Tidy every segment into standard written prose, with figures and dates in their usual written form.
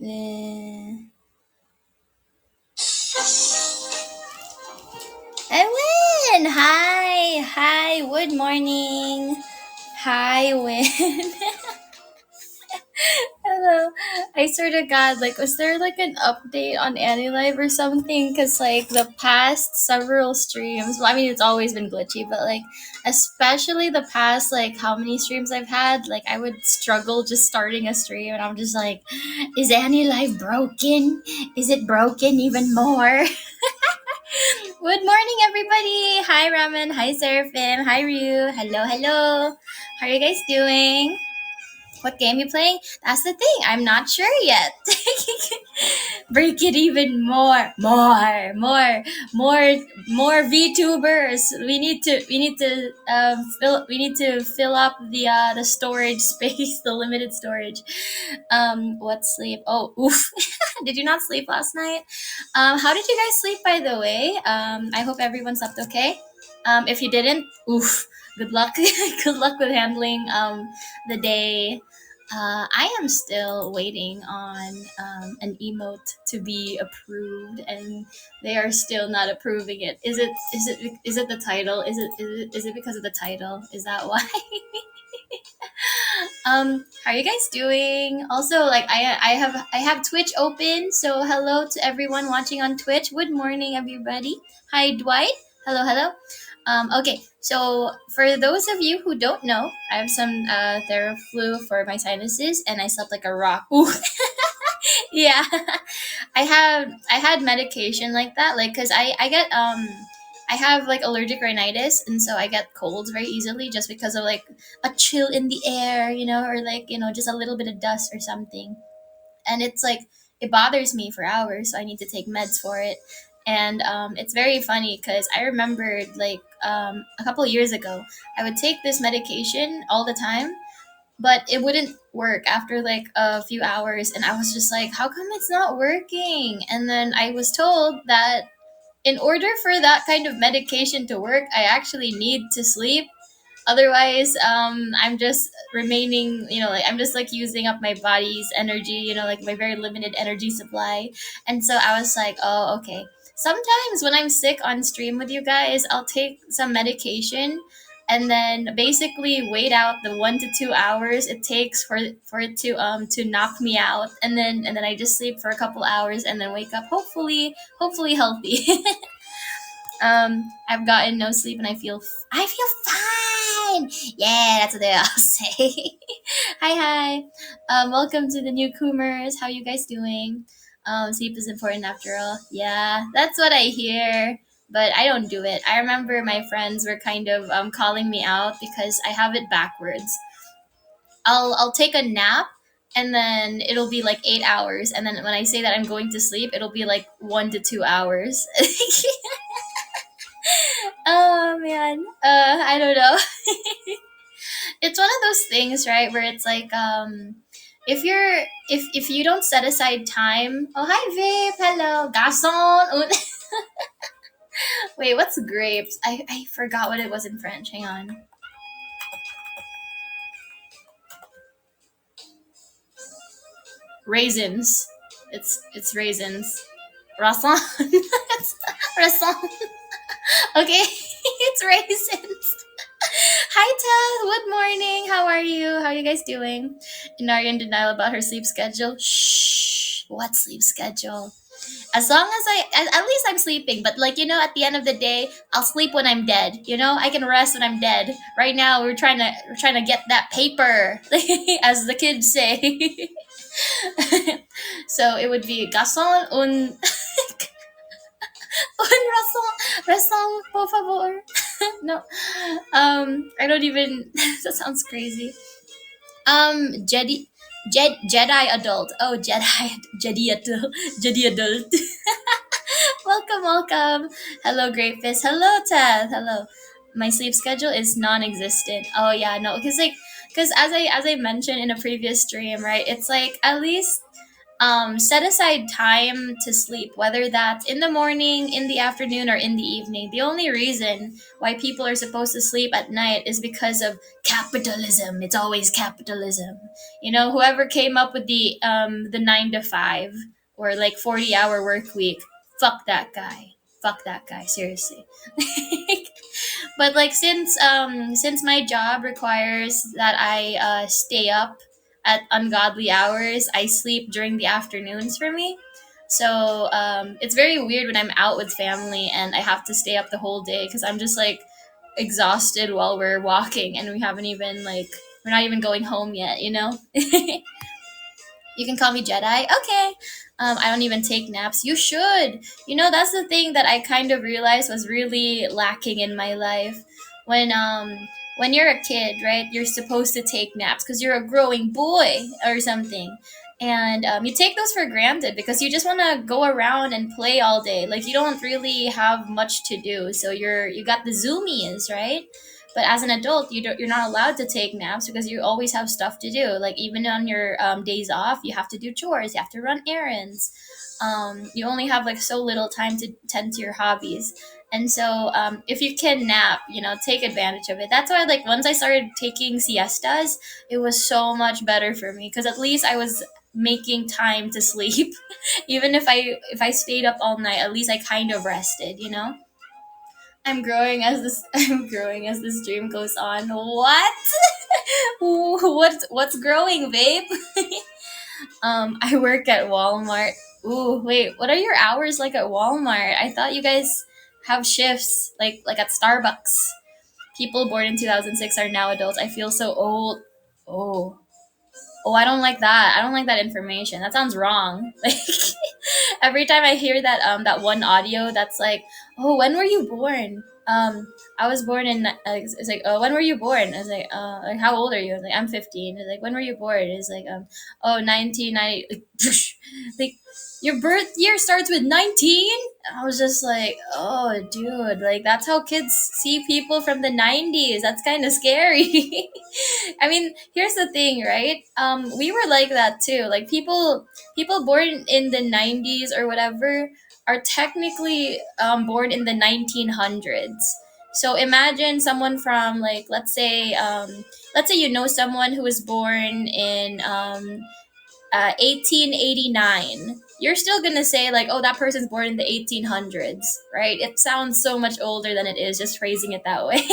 Eh, I win! Hi! Hi! Good morning! Hi, Win. Hello. I swear to God, like, was there like an update on AniLive or something? Because, like, the past several streams, well, I mean, it's always been glitchy, but, like, especially the past, like, how many streams I've had, like, I would struggle just starting a stream, and I'm just like, is AniLive broken? Is it broken even more? Good morning, everybody. Hi, Ramen. Hi, Seraphim. Hi, Ryu. Hello, hello. How are you guys doing? What game you playing? That's the thing. I'm not sure yet. Break it even more, more VTubers. We need to fill up the storage space, the limited storage. What sleep? Oh, oof. Did you not sleep last night? How did you guys sleep, by the way? I hope everyone slept okay. If you didn't, oof. Good luck. Good luck with handling the day. I am still waiting on an emote to be approved, and they are still not approving it. Is it the title? Is it because of the title? Is that why? How are you guys doing? Also, like I have Twitch open, so hello to everyone watching on Twitch. Good morning, everybody. Hi, Dwight. Hello, hello. Okay, so for those of you who don't know, I have some Theraflu for my sinuses, and I slept like a rock. Ooh, yeah. I had medication like that, like because I get I have like allergic rhinitis, and so I get colds very easily just because of like a chill in the air, or like just a little bit of dust or something, and it's like it bothers me for hours, so I need to take meds for it. And it's very funny because I remembered like a couple of years ago, I would take this medication all the time, but it wouldn't work after like a few hours, and I was just like, how come it's not working? And then I was told that in order for that kind of medication to work, I actually need to sleep. Otherwise, I'm just remaining, like I'm just like using up my body's energy, like my very limited energy supply. And so I was like, oh, okay. Sometimes when I'm sick on stream with you guys, I'll take some medication and then basically wait out the 1 to 2 hours it takes for it to knock me out, and then I just sleep for a couple hours and then wake up hopefully healthy. I've gotten no sleep and I feel fine. Yeah, that's what they all say. Hi, hi. Welcome to the newcomers. How you guys doing? Sleep is important after all. Yeah, that's what I hear. But I don't do it. I remember my friends were kind of calling me out because I have it backwards. I'll take a nap and then it'll be like 8 hours, and then when I say that I'm going to sleep, it'll be like 1 to 2 hours. Oh man, I don't know. It's one of those things, right, where it's like, if if you don't set aside time. Oh, hi, Vape. Hello, garçon. Wait, what's grapes? I forgot what it was in French. Hang on. Raisins. It's raisins. Raisin. It's raisin. Okay, it's raisins. Hi, Tess. Good morning. How are you? How are you guys doing? Enaria in denial about her sleep schedule. Shh. What sleep schedule? As long as at least I'm sleeping. But like at the end of the day, I'll sleep when I'm dead. I can rest when I'm dead. Right now, we're trying to get that paper, as the kids say. So it would be garçon un razón, por favor. No, I don't even. That sounds crazy. Jedi adult. Oh, Jedi adult, Jedi adult. Welcome, welcome. Hello, Great Fist. Hello, Ted. Hello. My sleep schedule is non-existent. Oh yeah, no, because as I mentioned in a previous stream, right? It's like at least set aside time to sleep, whether that's in the morning, in the afternoon, or in the evening. The only reason why people are supposed to sleep at night is because of capitalism. It's always capitalism. You know, whoever came up with the 9 to 5 or like 40-hour work week, fuck that guy. Fuck that guy, seriously. But like since my job requires that I stay up at ungodly hours, I sleep during the afternoons for me. So it's very weird when I'm out with family and I have to stay up the whole day because I'm just like exhausted while we're walking and we haven't even like we're not even going home yet, you know? You can call me Jedi. Okay. I don't even take naps. You should. You know, that's the thing that I kind of realized was really lacking in my life. When you're a kid, right? You're supposed to take naps because you're a growing boy or something. And you take those for granted because you just want to go around and play all day. Like you don't really have much to do. So you got the zoomies, right? But as an adult, you're not allowed to take naps because you always have stuff to do. Like even on your days off, you have to do chores, you have to run errands. You only have like so little time to tend to your hobbies. And so if you can nap, you know, take advantage of it. That's why like once I started taking siestas, it was so much better for me because at least I was making time to sleep. Even if I stayed up all night, at least I kind of rested, you know? I'm growing as this I'm growing as this dream goes on. What? What's growing, babe? I work at Walmart. Ooh, wait, what are your hours like at Walmart? I thought you guys have shifts like at Starbucks. People born in 2006 are now adults. I feel so old. Oh. Oh, I don't like that. I don't like that information. That sounds wrong. Like every time I hear that one audio that's like, "Oh, when were you born?" I was born in it's like, "Oh, when were you born?" I was like how old are you? I was like, "I'm 15." It's like, "When were you born?" It's like, "Oh, 1990." Like, like your birth year starts with 19? I was just like, "Oh, dude, like that's how kids see people from the 90s. That's kind of scary." I mean, here's the thing, right? We were like that too. Like people born in the 90s or whatever are technically born in the 1900s. So imagine someone from like let's say you know someone who was born in 1889. You're still gonna say like, oh, that person's born in the 1800s, right? It sounds so much older than it is, just phrasing it that way.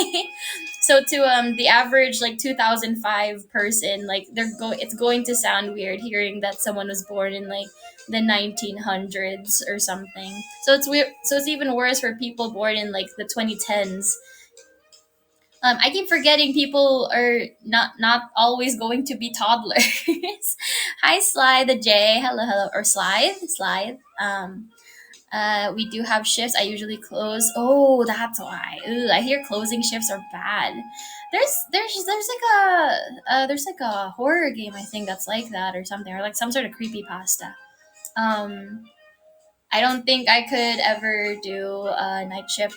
So to the average like 2005 person, like it's going to sound weird hearing that someone was born in like the 1900s or something. So it's weird. So it's even worse for people born in like the 2010s. I keep forgetting people are not always going to be toddlers. Hi, Sly the J. Hello, hello, or Slide. We do have shifts. I usually close. Oh, that's why. Ooh, I hear closing shifts are bad. There's like a horror game I think that's like that or something, or like some sort of creepy pasta. Um, I don't think I could ever do a night shift.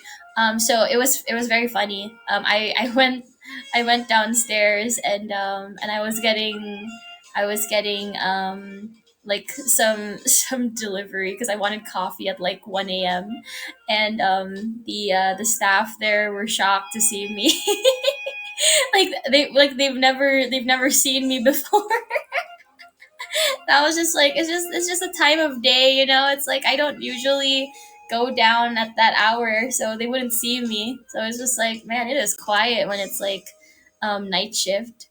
So it was very funny. I went downstairs and I was getting like some delivery because I wanted coffee at like 1 a.m. and the staff there were shocked to see me. They've never seen me before. That was just like it's just a time of day, you know. It's like I don't usually go down at that hour, so they wouldn't see me. So it's just like, man, it is quiet when it's like night shift.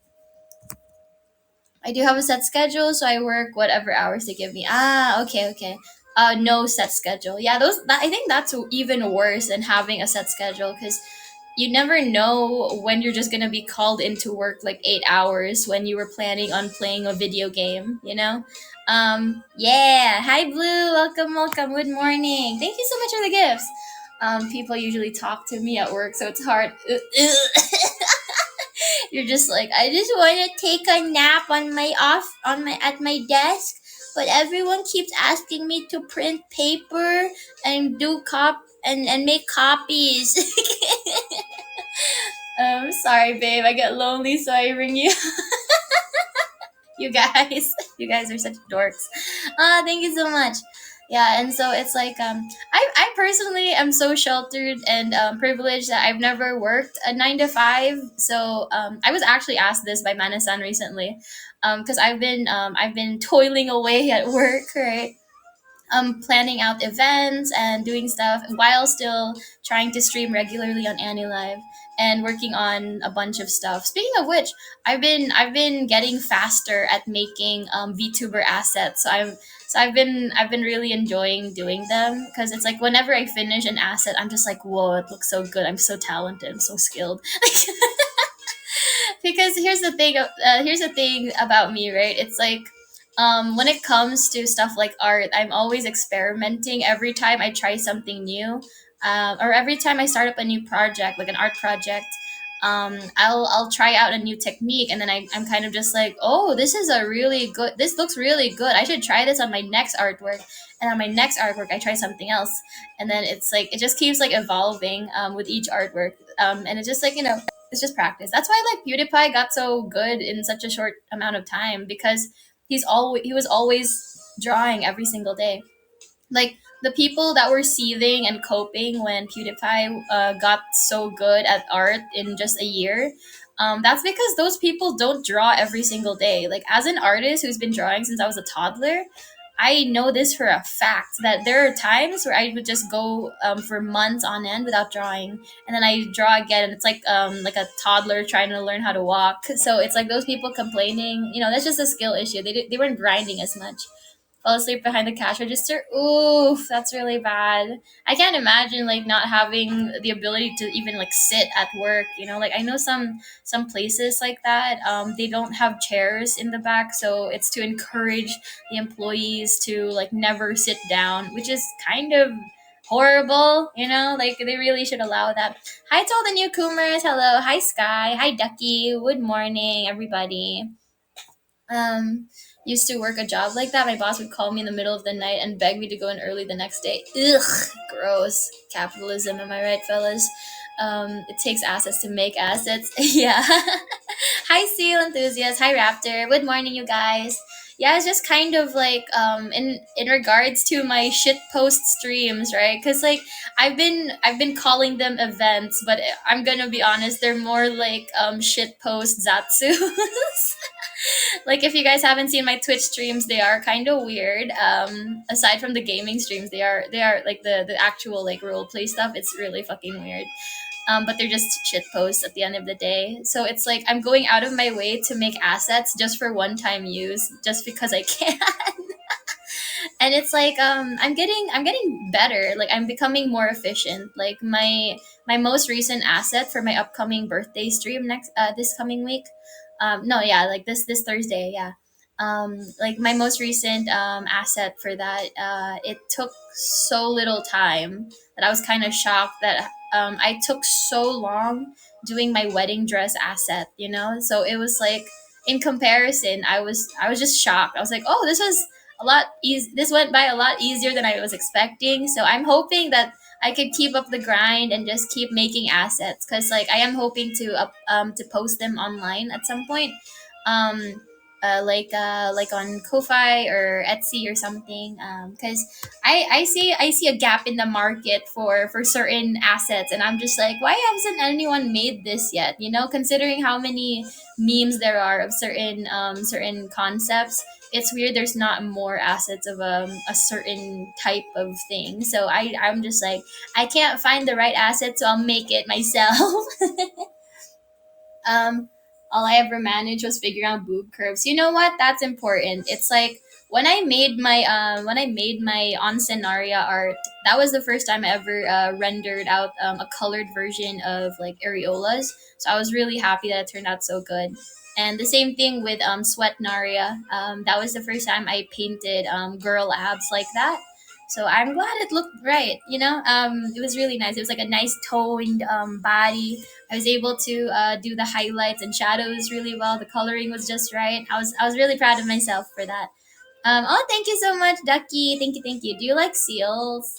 I do have a set schedule, so I work whatever hours they give me. Ah, okay, okay. No set schedule. Yeah, I think that's even worse than having a set schedule because you never know when you're just gonna be called into work like 8 hours when you were planning on playing a video game, you know? Yeah. Hi Blue, welcome, welcome, good morning. Thank you so much for the gifts. People usually talk to me at work, so it's hard. You're just like, I just want to take a nap on my at my desk, but everyone keeps asking me to print paper and do and make copies. Sorry, babe. I get lonely, so I ring you. You guys, you guys are such dorks. Thank you so much. Yeah, and so it's like I personally am so sheltered and privileged that I've never worked a 9 to 5. So I was actually asked this by Manasan recently, because I've been toiling away at work, right? Planning out events and doing stuff while still trying to stream regularly on AniLive and working on a bunch of stuff. Speaking of which, I've been getting faster at making VTuber assets. I've been really enjoying doing them because it's like whenever I finish an asset, I'm just like, whoa, it looks so good. I'm so talented. I'm so skilled. Because here's the thing about me, right? It's like when it comes to stuff like art, I'm always experimenting every time I try something new, or every time I start up a new project, like an art project. I'll try out a new technique, and then I'm kind of just like, oh, this is a really good. This looks really good. I should try this on my next artwork, and on my next artwork, I try something else, and then it's like it just keeps like evolving with each artwork, and it's just like it's just practice. That's why like PewDiePie got so good in such a short amount of time because he was always drawing every single day. Like the people that were seething and coping when PewDiePie got so good at art in just a year. That's because those people don't draw every single day. Like as an artist who's been drawing since I was a toddler, I know this for a fact that there are times where I would just go for months on end without drawing, and then I draw again, and it's like a toddler trying to learn how to walk. So it's like those people complaining, that's just a skill issue. They weren't grinding as much. Fall asleep behind the cash register. Oof, that's really bad. I can't imagine like not having the ability to even like sit at work. Like I know some places like that. They don't have chairs in the back, so it's to encourage the employees to like never sit down, which is kind of horrible. Like they really should allow that. Hi to all the newcomers. Hello. Hi Sky. Hi Ducky. Good morning, everybody. um Used to work a job like that. My boss would call me in the middle of the night and beg me to go in early the next day. Ugh, gross. Capitalism, am I right, fellas? It takes assets to make assets. Yeah. Hi seal enthusiast. Hi Raptor. Good morning, you guys. Yeah, it's just kind of like in regards to my shit post streams, right? Because like I've been calling them events, but I'm gonna be honest, they're more like shit post Zatsu. Like if you guys haven't seen my Twitch streams, they are kind of weird. Aside from the gaming streams, they are like the actual like role play stuff. It's really fucking weird. But they're just shit posts at the end of the day. So it's like I'm going out of my way to make assets just for one time use, just because I can. And it's like I'm getting better. Like I'm becoming more efficient. Like my most recent asset for my upcoming birthday stream next this coming week. No, yeah, like this Thursday, yeah. Like my most recent asset for that, it took so little time that I was kind of shocked that I took so long doing my wedding dress asset. So it was like in comparison, I was just shocked. I was like, oh, this went by a lot easier than I was expecting. So I'm hoping that I could keep up the grind and just keep making assets, because like I am hoping to post them online at some point. Um like on Ko-fi or Etsy or something, because I see a gap in the market for certain assets, and I'm just like, why hasn't anyone made this yet, considering how many memes there are of certain concepts. It's weird there's not more assets of a certain type of thing. So I'm just like, I can't find the right asset, so I'll make it myself. um all I ever managed was figuring out boob curves. You know what? That's important. It's like when I made my Enaria art, that was the first time I ever rendered out a colored version of like areolas. So I was really happy that it turned out so good. And the same thing with Sweat Naria. That was the first time I painted girl abs like that. So I'm glad it looked right. It was really nice. It was like a nice toned body. I was able to do the highlights and shadows really well. The coloring was just right. I was really proud of myself for that. Oh, thank you so much, Ducky. Thank you, thank you. Do you like seals?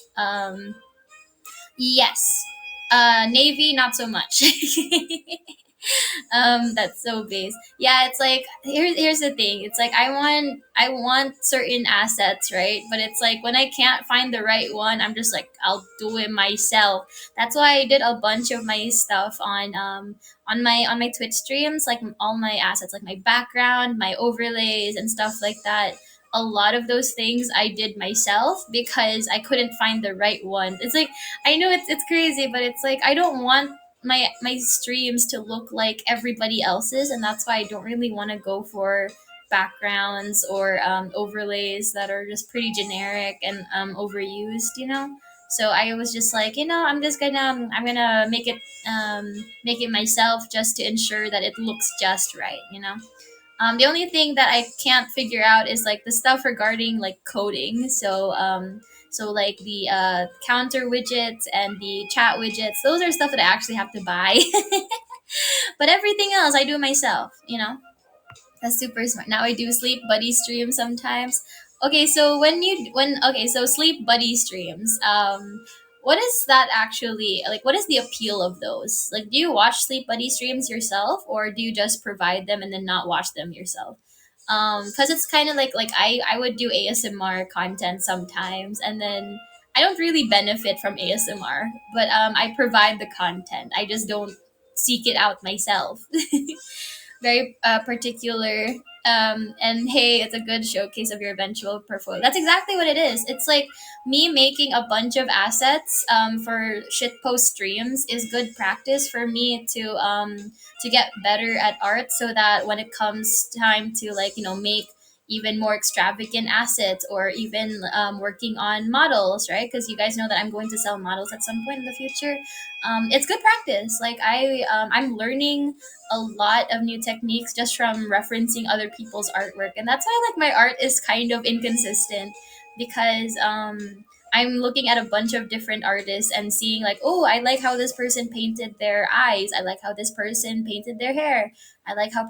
Yes. Navy, not so much. That's so base. Yeah, it's like here's the thing. It's like I want certain assets, right? But it's like when I can't find the right one, I'm just like I'll do it myself. That's why I did a bunch of my stuff on my Twitch streams, like all my assets, like my background, my overlays and stuff like that. A lot of those things I did myself because I couldn't find the right one. It's like I know it's crazy, but it's like I don't want my streams to look like everybody else's, and that's why I don't really want to go for backgrounds or overlays that are just pretty generic and overused, so I was just like, I'm gonna make it myself just to ensure that it looks just right. The only thing that I can't figure out is like the stuff regarding like coding. So like the counter widgets and the chat widgets, those are stuff that I actually have to buy. But everything else I do myself. That's super smart. Now I do sleep buddy streams sometimes. Okay, so so sleep buddy streams. What is that actually like? What is the appeal of those? Like, do you watch sleep buddy streams yourself, or do you just provide them and then not watch them yourself? Because it's kind of like I would do ASMR content sometimes, and then I don't really benefit from ASMR, but I provide the content. I just don't seek it out myself. Very particular. And hey, it's a good showcase of your eventual portfolio. That's exactly what it is. It's like me making a bunch of assets for shitpost streams is good practice for me to get better at art, so that when it comes time to like make even more extravagant assets, or even working on models, right? Because you guys know that I'm going to sell models at some point in the future. It's good practice. Like I'm learning a lot of new techniques just from referencing other people's artwork, and that's why like my art is kind of inconsistent, because I'm looking at a bunch of different artists and seeing like, oh, I like how this person painted their eyes, I like how this person painted their hair, I like how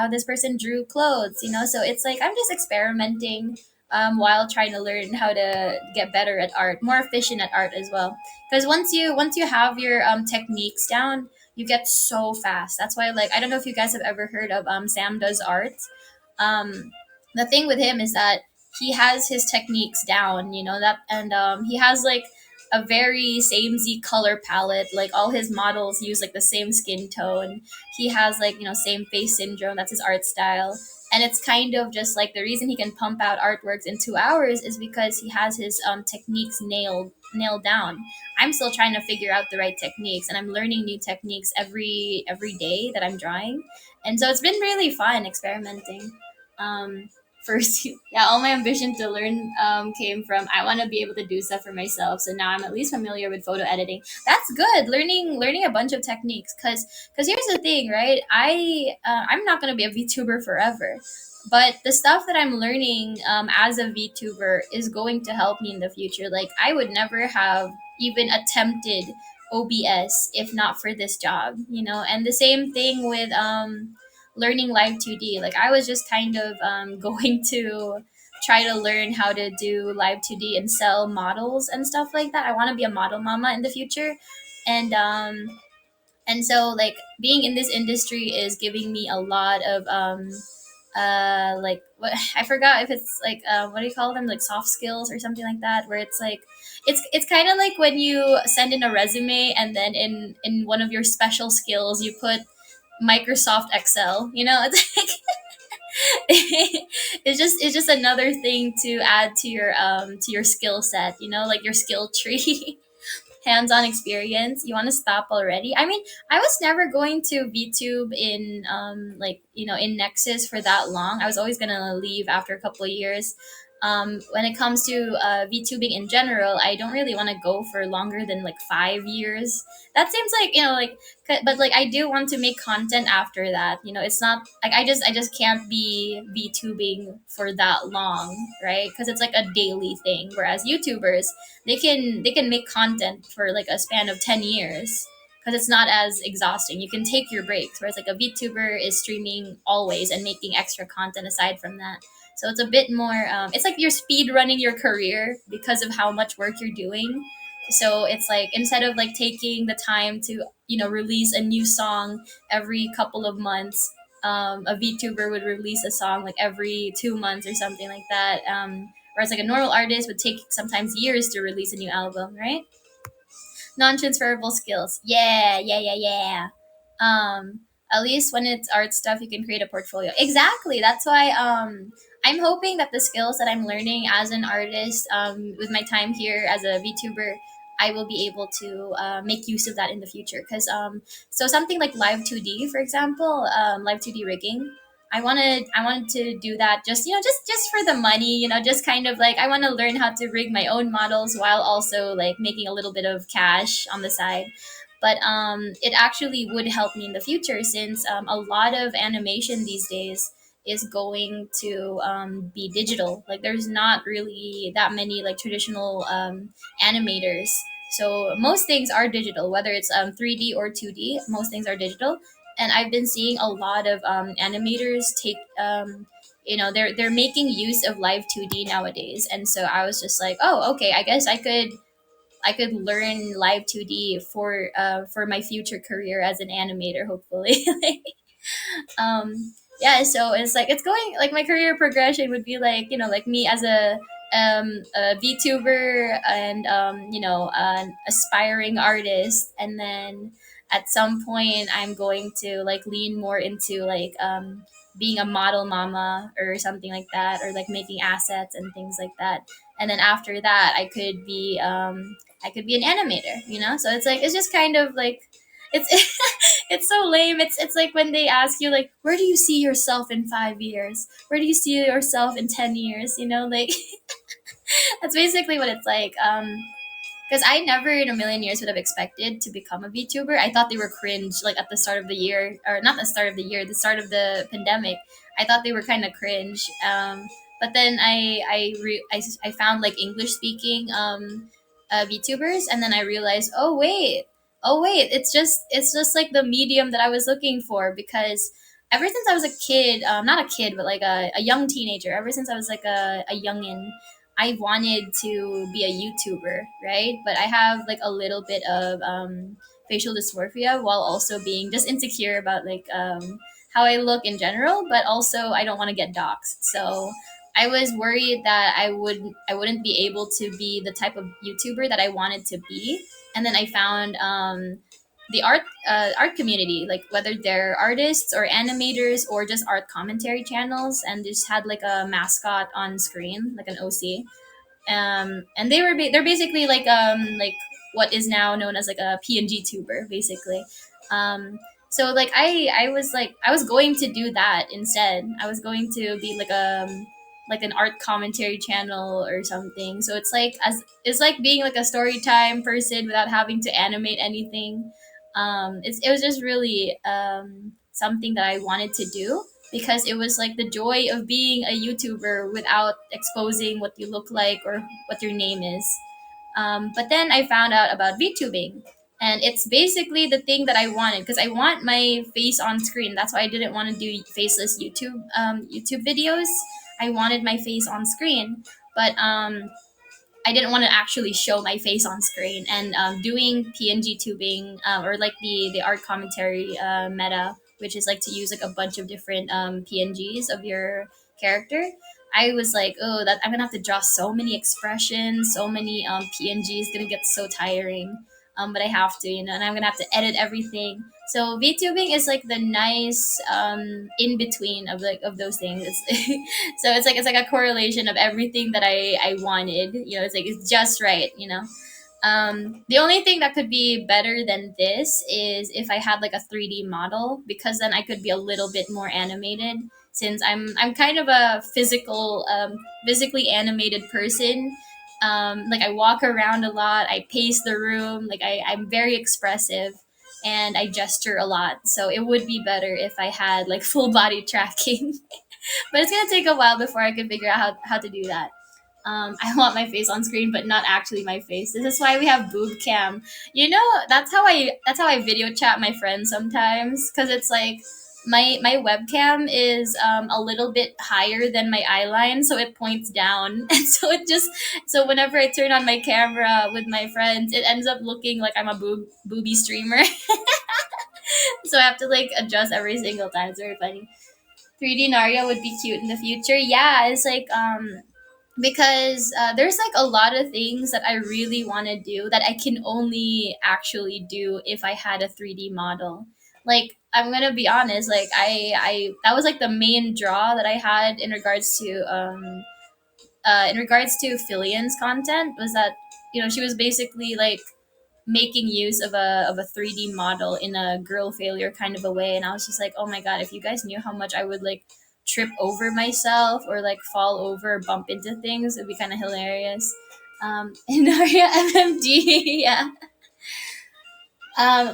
this person drew clothes. So it's like I'm just experimenting while trying to learn how to get better at art, more efficient at art as well. Because once you have your techniques down, you get so fast. That's why, like, I don't know if you guys have ever heard of Sam Does Art. Um, the thing with him is that he has his techniques down, and he has like a very samey color palette. Like all his models use like the same skin tone. He has like same face syndrome. That's his art style. And it's kind of just like the reason he can pump out artworks in 2 hours is because he has his techniques nailed down. I'm still trying to figure out the right techniques, and I'm learning new techniques every day that I'm drawing. And so it's been really fun experimenting. First, yeah, all my ambition to learn came from I want to be able to do stuff for myself. So now I'm at least familiar with photo editing. That's good. Learning a bunch of techniques, because here's the thing, right? I'm not gonna be a VTuber forever. But the stuff that I'm learning as a VTuber is going to help me in the future. Like I would never have even attempted OBS if not for this job. And the same thing with learning Live 2D. Like I was just kind of going to try to learn how to do Live 2D and sell models and stuff like that. I want to be a model mama in the future. And so like being in this industry is giving me a lot of like what I forgot if it's like what do you call them, like soft skills or something like that, where it's like it's kind of like when you send in a resume and then in one of your special skills you put Microsoft Excel. It's like it's just another thing to add to your skill set, like your skill tree. Hands-on experience. You want to stop already? I mean, I was never going to VTube in like in Nexus for that long. I was always gonna leave after a couple of years. When it comes to VTubing in general, I don't really want to go for longer than like 5 years. That seems like but like I do want to make content after that. It's not like I just can't be VTubing for that long, right? Because it's like a daily thing. Whereas YouTubers, they can make content for like a span of 10 years, because it's not as exhausting. You can take your breaks, whereas like a VTuber is streaming always and making extra content aside from that. So it's a bit more it's like you're speed running your career because of how much work you're doing. So it's like instead of like taking the time to release a new song every couple of months, a VTuber would release a song like every 2 months or something like that. Whereas like a normal artist would take sometimes years to release a new album, right? Non-transferable skills. Yeah, yeah, yeah, yeah. At least when it's art stuff, you can create a portfolio. Exactly. That's why I'm hoping that the skills that I'm learning as an artist, with my time here as a VTuber, I will be able to make use of that in the future. Because so something like Live 2D, for example, Live 2D rigging. I wanted to do that just just for the money, just kind of like I want to learn how to rig my own models while also like making a little bit of cash on the side. But it actually would help me in the future since a lot of animation these days is going to be digital. Like there's not really that many like traditional animators. So most things are digital, whether it's 3D or 2D. Most things are digital, and I've been seeing a lot of animators take they're making use of live 2D nowadays. And so I was just like, oh, okay, I guess I could learn live 2D for my future career as an animator, hopefully. Yeah, so it's like it's going like my career progression would be like like me as a VTuber and an aspiring artist, and then at some point I'm going to like lean more into like being a model mama or something like that, or like making assets and things like that. And then after that I could be an animator, so it's like it's just kind of like it's it's so lame. It's like when they ask you like, where do you see yourself in 5 years? Where do you see yourself in 10 years? Like that's basically what it's like. Because I never in a million years would have expected to become a VTuber. I thought they were cringe, like at the start of the year, or not the start of the year, the start of the pandemic. I thought they were kind of cringe. But then I found like English speaking VTubers, and then I realized, oh wait, it's just like the medium that I was looking for. Because ever since I was a kid, not a kid, but like a young teenager, ever since I was like a youngin, I wanted to be a YouTuber, right? But I have like a little bit of facial dysmorphia, while also being just insecure about like how I look in general, but also I don't want to get doxxed. So I was worried that I wouldn't be able to be the type of YouTuber that I wanted to be. And then I found the art community, like whether they're artists or animators or just art commentary channels, and just had like a mascot on screen, like an OC. And they're basically like what is now known as like a PNG tuber, basically. So like I was going to do that instead. I was going to be like an art commentary channel or something. So it's like being like a story time person without having to animate anything. It was just really something that I wanted to do, because it was like the joy of being a YouTuber without exposing what you look like or what your name is. But then I found out about VTubing, and it's basically the thing that I wanted, because I want my face on screen. That's why I didn't want to do faceless YouTube videos. I wanted my face on screen, but I didn't want to actually show my face on screen. And doing PNG tubing, or like the art commentary meta, which is like to use like a bunch of different PNGs of your character. I was like, oh, that I'm gonna have to draw so many expressions, so many PNGs, gonna get so tiring. But I have to, and I'm gonna have to edit everything. So VTubing is like the nice in between of like of those things. So it's like a correlation of everything that I wanted. It's like it's just right. The only thing that could be better than this is if I had like a 3D model, because then I could be a little bit more animated. Since I'm kind of a physically animated person. Like I walk around a lot, I pace the room, like I'm very expressive, and I gesture a lot. So it would be better if I had like full body tracking. But it's gonna take a while before I can figure out how to do that. I want my face on screen, but not actually my face. This is why we have boob cam. That's how I video chat my friends sometimes, because it's like my webcam is a little bit higher than my eye line, so it points down, and so whenever I turn on my camera with my friends, it ends up looking like I'm a booby streamer. So I have to like adjust every single time. It's very funny. 3D Naria would be cute in the future. Yeah, it's like because there's like a lot of things that I really want to do that I can only actually do if I had a 3D model. Like I'm gonna be honest, like I that was like the main draw that I had in regards to Filian's content was that she was basically like making use of a 3D model in a girl failure kind of a way, and I was just like, oh my god, if you guys knew how much I would like trip over myself or like fall over, bump into things, it'd be kind of hilarious. Enaria MMD, yeah.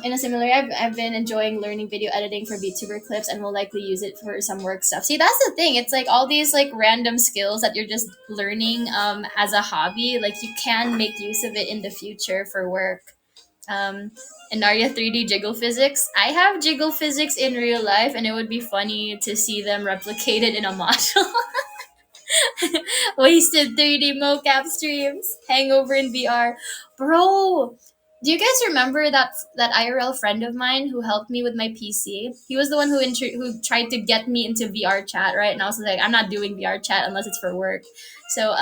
In a similar way, I've been enjoying learning video editing for VTuber clips and will likely use it for some work stuff. See, that's the thing. It's like all these like random skills that you're just learning as a hobby. Like you can make use of it in the future for work. Enaria 3D jiggle physics. I have jiggle physics in real life, and it would be funny to see them replicated in a model. Wasted 3D mocap streams. Hangover in VR. Bro, do you guys remember that IRL friend of mine who helped me with my PC? He was the one who tried to get me into VR chat, right? And I was like, I'm not doing VR chat unless it's for work. So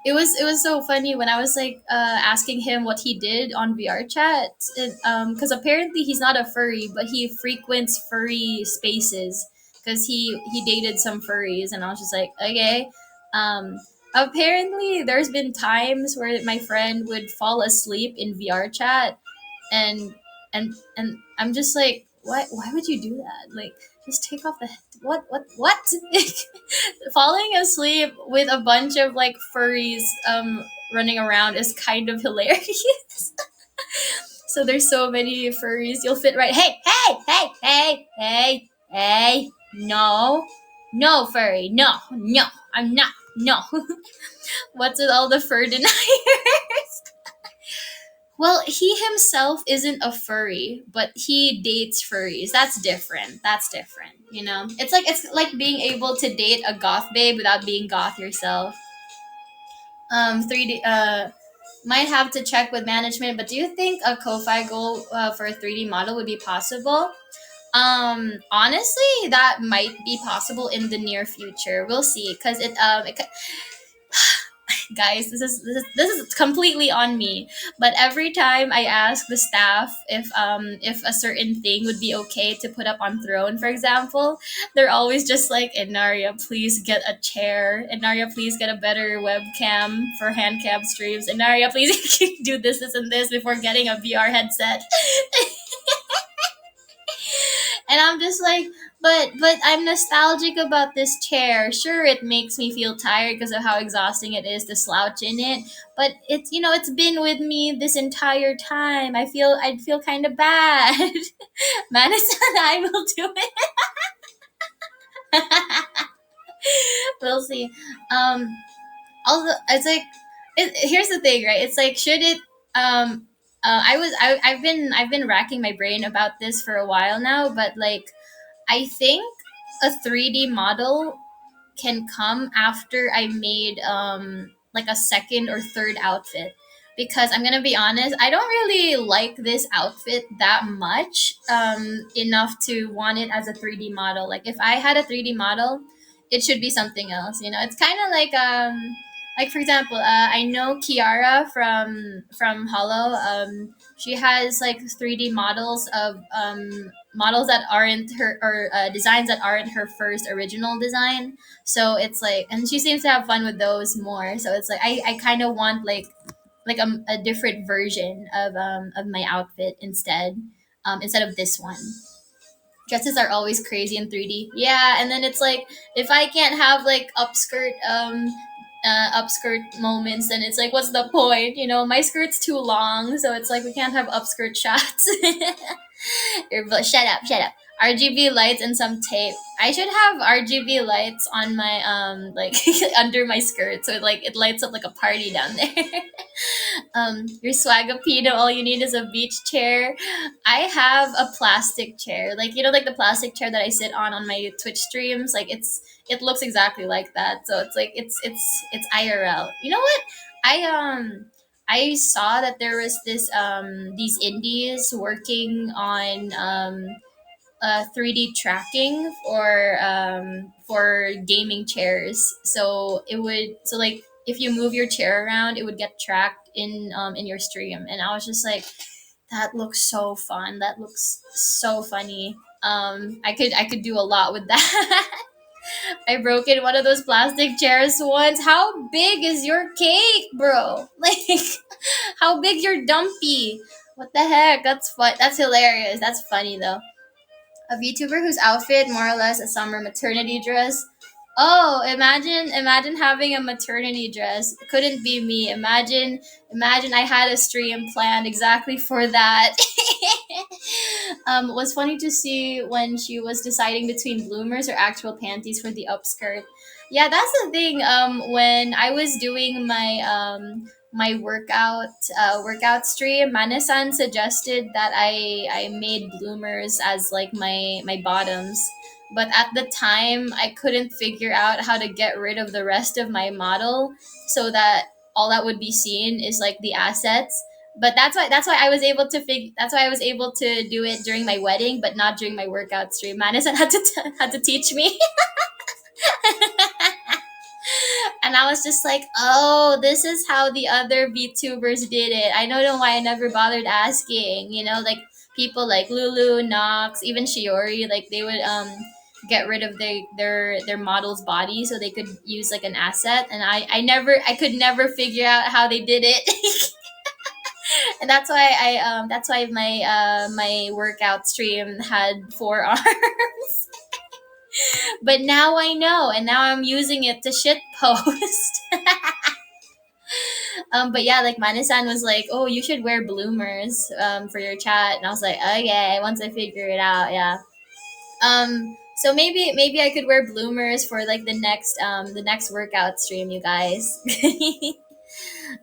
it was so funny when I was like asking him what he did on VR chat, because apparently he's not a furry, but he frequents furry spaces because he dated some furries, and I was just like, okay. Um, Apparently, there's been times where my friend would fall asleep in VR chat, and and I'm just like, why would you do that? Like, just take off the what? Falling asleep with a bunch of like furries running around is kind of hilarious. So there's so many furries, you'll fit right. Hey, no, no furry, no, I'm not, no. What's with all the fur deniers? Well, he himself isn't a furry, but he dates furries. That's different. That's different. It's like being able to date a goth babe without being goth yourself. 3D might have to check with management, but do you think a Ko-Fi goal for a 3D model would be possible? Honestly, that might be possible in the near future. We'll see, because guys, this is completely on me, but every time I ask the staff if a certain thing would be okay to put up on throne, for example, they're always just like, Enaria, please get a chair. Enaria, please get a better webcam for hand cam streams. Enaria, please do this and this before getting a VR headset. And I'm just like, but I'm nostalgic about this chair. Sure, it makes me feel tired because of how exhausting it is to slouch in it, but it's been with me this entire time. I'd feel kind of bad. Madison, I will do it. We'll see. Also, it's like, here's the thing, right? It's like, should it I've been racking my brain about this for a while now, but like I think a 3D model can come after I made like a second or third outfit, because I'm gonna be honest, I don't really like this outfit that much enough to want it as a 3D model. Like if I had a 3D model, it should be something else. It's kind of like for example, I know Kiara from Hollow. She has like 3D models of models that aren't her, or designs that aren't her first original design. So it's like, and she seems to have fun with those more. So it's like I kind of want like a different version of my outfit instead of this one. Dresses are always crazy in 3D. Yeah, and then it's like, if I can't have like upskirt moments, then it's like, what's the point? My skirt's too long, so it's like we can't have upskirt shots. But shut up. RGB lights and some tape. I should have RGB lights on my like under my skirt, so it lights up like a party down there. Your swagapito, all you need is a beach chair. I have a plastic chair, like like the plastic chair that I sit on my Twitch streams. Like it looks exactly like that. So it's like it's IRL. You know what? I saw that there was these indies working on 3D tracking for gaming chairs. So like if you move your chair around, it would get tracked in your stream. And I was just like, that looks so fun. That looks so funny. I could do a lot with that. I broke in one of those plastic chairs once. How big is your cake, bro? Like, how big your dumpy? What the heck? That's fun. That's hilarious. That's funny though. A VTuber whose outfit more or less a summer maternity dress. Oh, imagine having a maternity dress. Couldn't be me. Imagine I had a stream planned exactly for that. Was funny to see when she was deciding between bloomers or actual panties for the upskirt. Yeah, that's the thing. When I was doing my workout stream, Manasan suggested that I made bloomers as like my bottoms. But at the time, I couldn't figure out how to get rid of the rest of my model so that all that would be seen is like the assets. But that's why I was able to that's why I was able to do it during my wedding, but not during my workout stream. Manasan had to teach me. And I was just like, oh, this is how the other VTubers did it. I don't know why I never bothered asking. Like people like Lulu, Nox, even Shiori, like they would get rid of their model's body so they could use like an asset. And I could never figure out how they did it. And that's why my workout stream had 4 arms. But now I know, and now I'm using it to shit post. But yeah, like Manisan was like, "Oh, you should wear bloomers for your chat," and I was like, "Okay, once I figure it out, yeah." So maybe I could wear bloomers for like the next workout stream, you guys.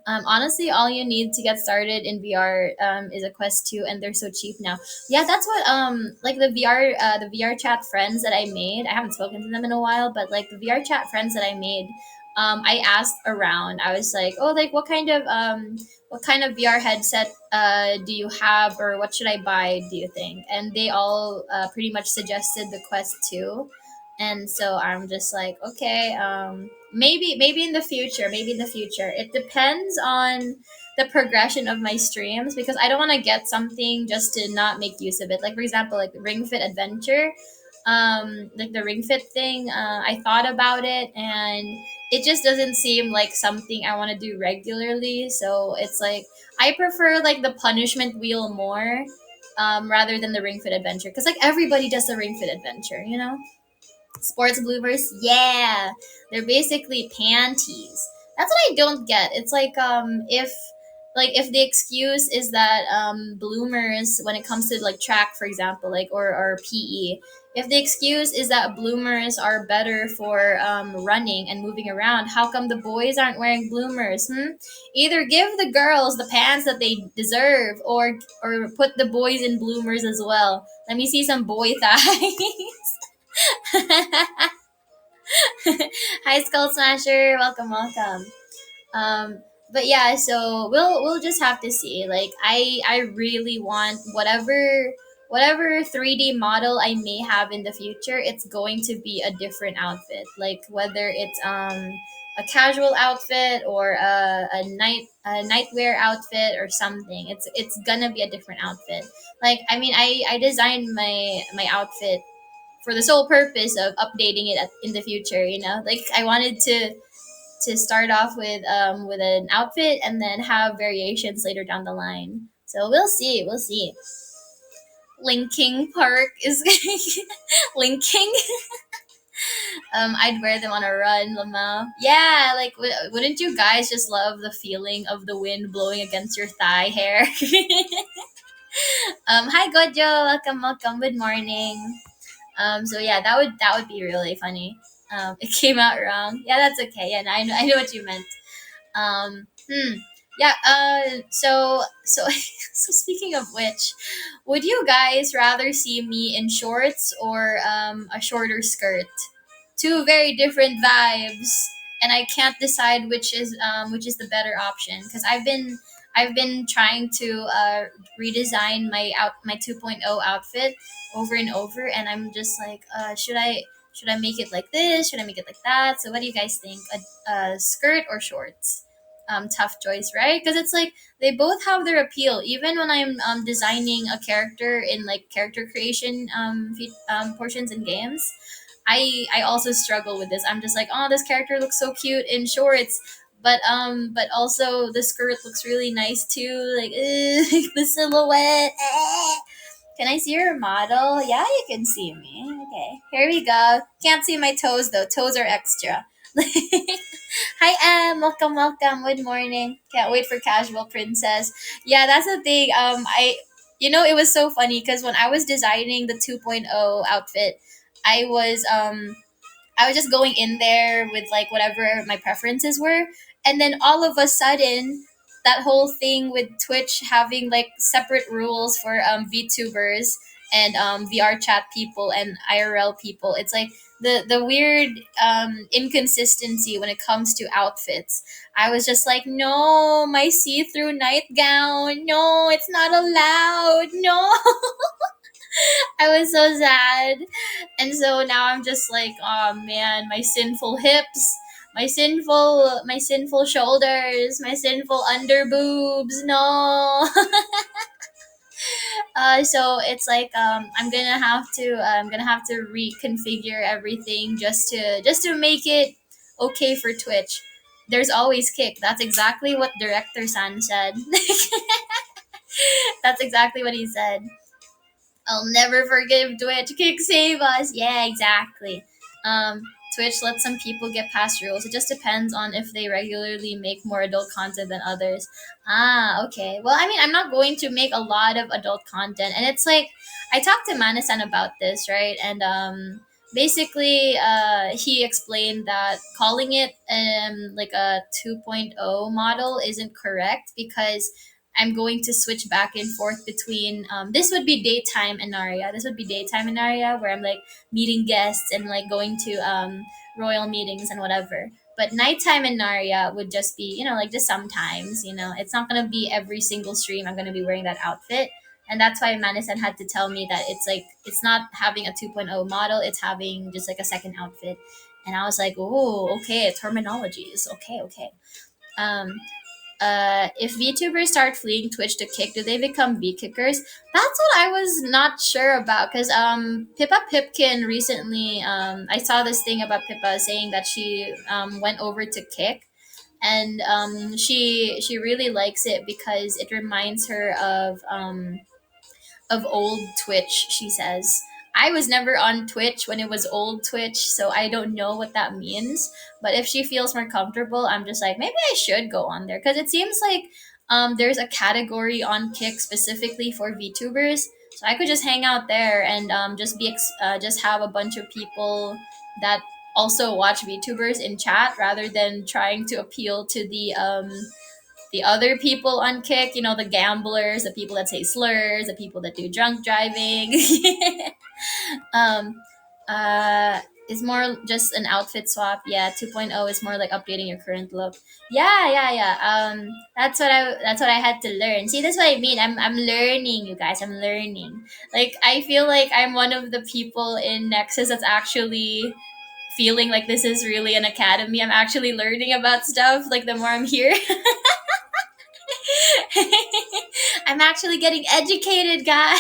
Honestly, all you need to get started in VR is a Quest 2, and they're so cheap now. Yeah, that's what like the VR chat friends that I made. I haven't spoken to them in a while, but like the VR chat friends that I made, I asked around. I was like, oh, like what kind of VR headset do you have, or what should I buy? Do you think? And they all pretty much suggested the Quest 2. And so I'm just like, okay, maybe in the future, it depends on the progression of my streams, because I don't want to get something just to not make use of it. Like for example, like Ring Fit Adventure, like the Ring Fit thing, I thought about it, and it just doesn't seem like something I want to do regularly. So it's like I prefer like the punishment wheel more, rather than the Ring Fit Adventure, because like everybody does the Ring Fit Adventure. Sports bloomers, yeah, they're basically panties. That's what I don't get. It's like if the excuse is that bloomers, when it comes to like track, for example, like or PE, if the excuse is that bloomers are better for running and moving around, how come the boys aren't wearing bloomers? Either give the girls the pants that they deserve, or put the boys in bloomers as well. Let me see some boy thighs. Hi, Skull Smasher. Welcome, welcome. But yeah, so we'll just have to see. Like, I really want whatever 3D model I may have in the future. It's going to be a different outfit. Like whether it's a casual outfit or a nightwear outfit or something. It's gonna be a different outfit. Like, I mean, I designed my outfit for the sole purpose of updating it in the future. Like I wanted to start off with an outfit and then have variations later down the line. So we'll see. Linking Park is linking. I'd wear them on a run, Lamau. Yeah, like wouldn't you guys just love the feeling of the wind blowing against your thigh hair? Hi Gojo, welcome, welcome. Good morning. So yeah, that would be really funny. It came out wrong. Yeah, that's okay. Yeah, I know what you meant. Hmm. Yeah. So so speaking of which, would you guys rather see me in shorts or a shorter skirt? Two very different vibes, and I can't decide which is the better option because I've been trying to redesign my 2.0 outfit over and over, and I'm just like, should I make it like this? Should I make it like that? So what do you guys think? A skirt or shorts? Tough choice, right? Because it's like they both have their appeal. Even when I'm designing a character in like character creation portions in games, I also struggle with this. I'm just like, oh, this character looks so cute in shorts, but also the skirt looks really nice too. Like, the silhouette. Can I see your model? Yeah, you can see me. Okay, here we go. Can't see my toes though. Toes are extra. Hi, welcome, welcome. Good morning. Can't wait for casual princess. Yeah, that's the thing. It was so funny because when I was designing the 2.0 outfit, I was um I was just going in there with like whatever my preferences were. And then all of a sudden, that whole thing with Twitch having like separate rules for VTubers and VR chat people and IRL people. It's like the weird inconsistency when it comes to outfits. I was just like, no, my see-through nightgown. No, it's not allowed. No. I was so sad. And so now I'm just like, oh man, my sinful hips, my sinful shoulders, my sinful under boobs. No. So it's like I'm gonna have to reconfigure everything just to make it okay for Twitch. There's always kick. That's exactly what director San said. That's exactly what he said. I'll never forgive Twitch. Kick save us. Yeah, exactly. Um, Twitch lets some people get past rules. It just depends on if they regularly make more adult content than others. Ah, okay. Well, I mean, I'm not going to make a lot of adult content, and it's like I talked to Manasan about this, right? And basically, he explained that calling it like a 2.0 model isn't correct because I'm going to switch back and forth between this would be daytime Enaria. This would be daytime Enaria where I'm like meeting guests and like going to royal meetings and whatever. But nighttime Enaria would just be, like just sometimes, it's not gonna be every single stream I'm gonna be wearing that outfit. And that's why Manisan had to tell me that it's like it's not having a 2.0 model, it's having just like a second outfit. And I was like, oh, okay, terminologies. Okay, okay. Um, if VTubers start fleeing Twitch to kick, do they become V kickers? That's what I was not sure about because Pippa Pipkin recently I saw this thing about Pippa saying that she went over to kick, and she really likes it because it reminds her of old Twitch, she says. I was never on Twitch when it was old Twitch, so I don't know what that means. But if she feels more comfortable, I'm just like, maybe I should go on there. Because it seems like there's a category on Kick specifically for VTubers. So I could just hang out there and just have a bunch of people that also watch VTubers in chat rather than trying to appeal to the other people on Kick, the gamblers, the people that say slurs, the people that do drunk driving. um, it's more just an outfit swap. Yeah, 2.0 is more like updating your current look. Yeah, yeah, yeah. That's what I had to learn. See, that's what I mean. I'm learning, you guys. I'm learning. Like I feel like I'm one of the people in Nexus that's actually feeling like this is really an academy. I'm actually learning about stuff like the more I'm here. I'm actually getting educated, guys.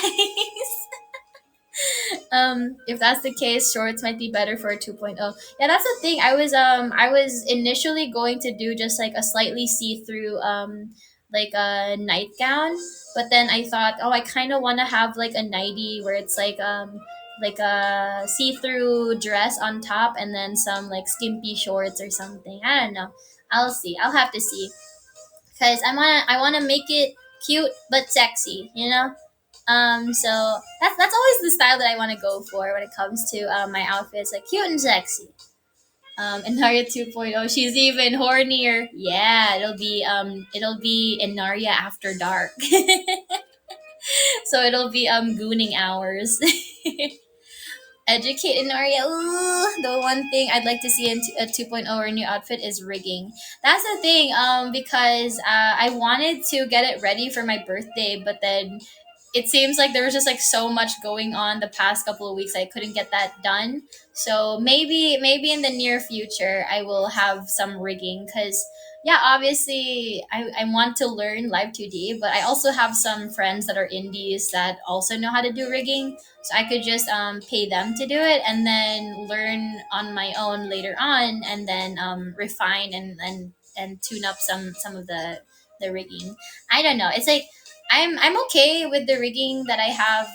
If that's the case, shorts might be better for a 2.0. Yeah, that's the thing. I was initially going to do just like a slightly see-through like a nightgown, but then I thought, oh, I kind of want to have like a nightie where it's like a see-through dress on top and then some like skimpy shorts or something. I don't know. I'll see. I'll have to see because I wanna make it cute but sexy. So that's always the style that I want to go for when it comes to my outfits, like cute and sexy. Enaria 2.0, she's even hornier. Yeah, it'll be Enaria after dark. So it'll be gooning hours. Educate Enaria. Ooh, the one thing I'd like to see in a 2.0 or new outfit is rigging. That's the thing. Because I wanted to get it ready for my birthday, but then it seems like there was just like so much going on the past couple of weeks I couldn't get that done. So maybe in the near future I will have some rigging, because yeah, obviously I want to learn live 2D, but I also have some friends that are indies that also know how to do rigging, so I could just pay them to do it and then learn on my own later on, and then refine and tune up some of the rigging. I don't know. It's like I'm okay with the rigging that I have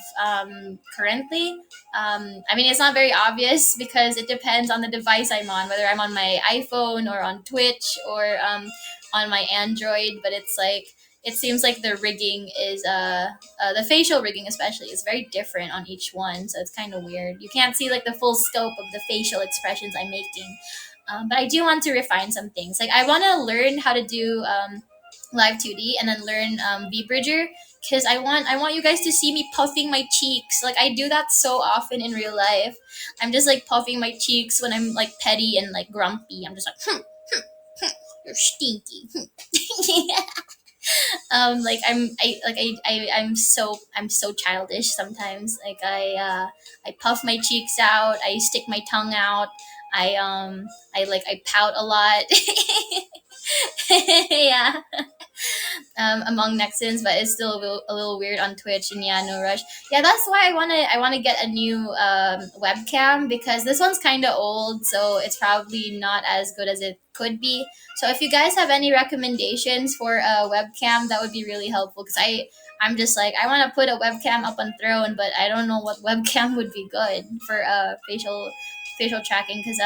currently. I mean, it's not very obvious because it depends on the device I'm on, whether I'm on my iPhone or on Twitch or on my Android. But it's like it seems like the rigging is the facial rigging especially is very different on each one, so it's kind of weird. You can't see like the full scope of the facial expressions I'm making. But I do want to refine some things. Like I want to learn how to do live 2D and then learn VBridger, because I want you guys to see me puffing my cheeks. Like I do that so often in real life. I'm just like puffing my cheeks when I'm like petty and like grumpy. I'm just like, you're stinky. Like I'm so childish sometimes. Like I puff my cheeks out. I stick my tongue out. I pout a lot. Yeah. Among Nexans, but it's still a little weird on Twitch. And yeah, no rush. Yeah, that's why I wanna get a new webcam, because this one's kind of old, so it's probably not as good as it could be. So if you guys have any recommendations for a webcam, that would be really helpful, because I'm just like I want to put a webcam up on Throne, but I don't know what webcam would be good for facial tracking, because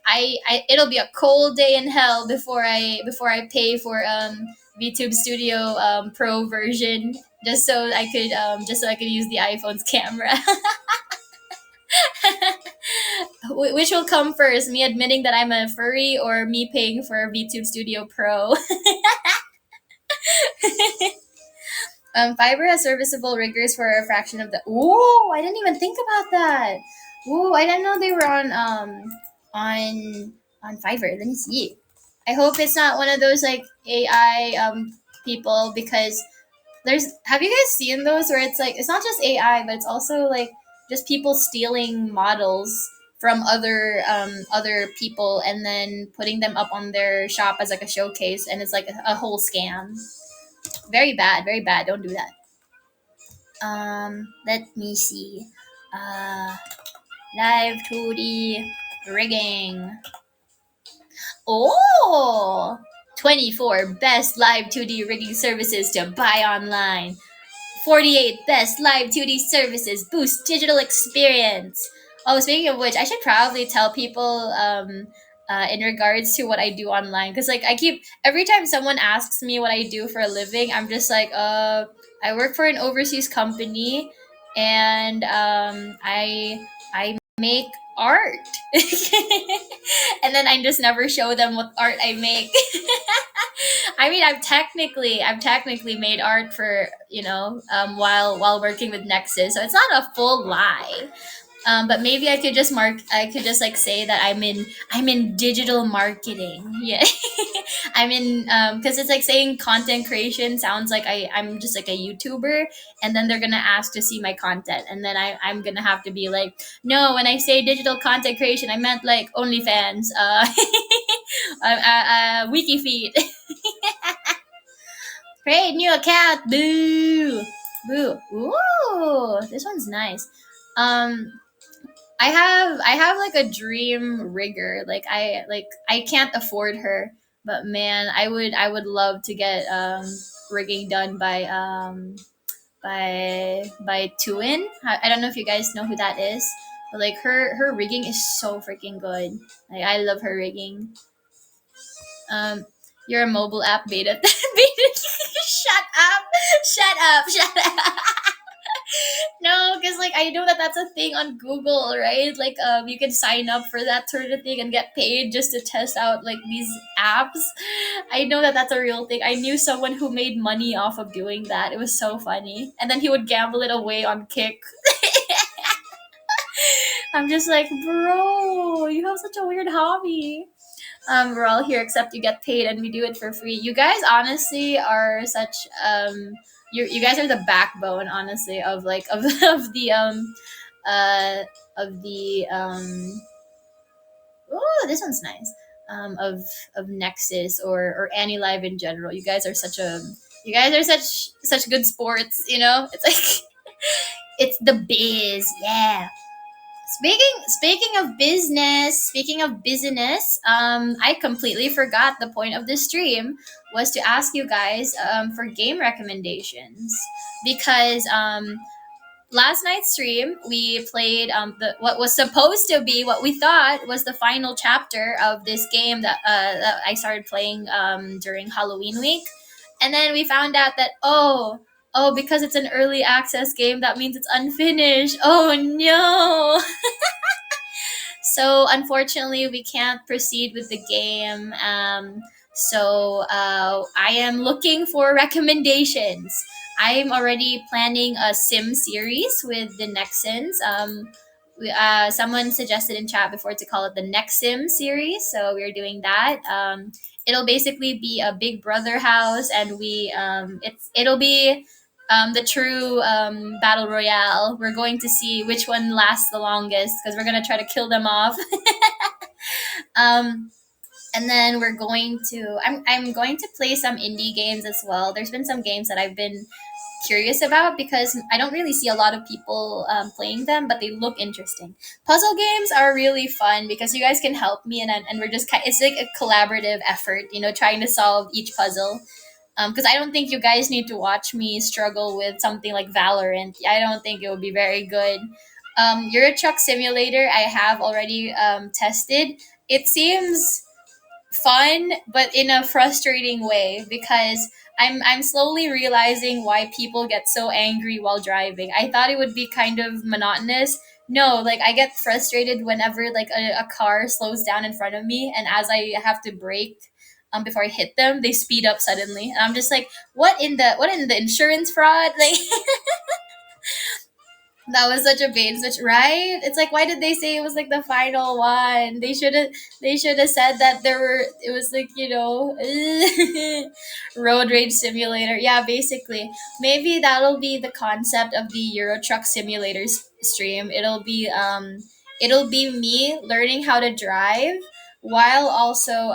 I it'll be a cold day in hell before I pay for VTube Studio Pro version, just so I could use the iPhone's camera. Which will come first, me admitting that I'm a furry or me paying for VTube Studio Pro? Fiverr has serviceable riggers for a fraction of the. Ooh, I didn't even think about that. Ooh, I didn't know they were on on Fiverr. Let me see. I hope it's not one of those like AI people, because there's have you guys seen those where it's like it's not just AI, but it's also like just people stealing models from other people and then putting them up on their shop as like a showcase, and it's like a whole scam. Very bad, very bad. Don't do that. Let me see. Uh, live 2D rigging. Oh, 24 best live 2D rigging services to buy online. 48 best live 2D services boost digital experience. Oh, speaking of which, I should probably tell people in regards to what I do online, because like I keep every time someone asks me what I do for a living, I'm just like, I work for an overseas company, and I make art, and then I just never show them what art I make. I mean, I've technically made art for while working with Nexus, so it's not a full lie. But maybe I could just like say that I'm in digital marketing. Yeah, I'm in because it's like saying content creation sounds like I'm just like a YouTuber, and then they're gonna ask to see my content, and then I'm gonna have to be like, no, when I say digital content creation, I meant like OnlyFans, wiki feed. Create new account. Boo. Boo. Ooh, this one's nice. Um, I have like a dream rigger. Like I can't afford her, but man, I would love to get rigging done by Tuin. I don't know if you guys know who that is, but like her rigging is so freaking good. Like I love her rigging. Um, you're a mobile app beta. Beta. Shut up! Shut up! Shut up! No, because like I know that that's a thing on Google, right? Like you can sign up for that sort of thing and get paid just to test out like these apps. I know that that's a real thing. I knew someone who made money off of doing that. It was so funny, and then he would gamble it away on Kick. I'm just like, bro, you have such a weird hobby. We're all here except you get paid and we do it for free. You guys honestly are such you guys are the backbone honestly of like of of the uh of the oh, this one's nice. Of Nexus or AniLive in general. You guys are such good sports, you know? It's like it's the biz. Yeah. Speaking of business, I completely forgot the point of this stream was to ask you guys for game recommendations because last night's stream we played the what was supposed to be what we thought was the final chapter of this game that I started playing during Halloween week, and then we found out that because it's an early access game that means it's unfinished. Oh no. So unfortunately, we can't proceed with the game. I am looking for recommendations. I'm already planning a sim series with the Nexans. Someone suggested in chat before to call it the Nexim series, so we're doing that. It'll basically be a Big Brother house, and it'll be the true battle royale. We're going to see which one lasts the longest because we're gonna try to kill them off. um, and then I'm going to play some indie games as well. There's been some games that I've been curious about because I don't really see a lot of people playing them, but they look interesting. Puzzle games are really fun because you guys can help me, and we're just it's like a collaborative effort, you know, trying to solve each puzzle. Because I don't think you guys need to watch me struggle with something like Valorant. I don't think it would be very good. Euro Truck Simulator, I have already tested. It seems fun, but in a frustrating way because I'm slowly realizing why people get so angry while driving. I thought it would be kind of monotonous. No, like I get frustrated whenever like a car slows down in front of me, and as I have to brake before I hit them, they speed up suddenly. And I'm just like, what in the insurance fraud? Like that was such a bait and switch, right? It's like, why did they say it was like the final one? They should have said that there were. It was like, you know, road rage simulator. Yeah, basically, maybe that'll be the concept of the Euro Truck Simulator stream. It'll be me learning how to drive while also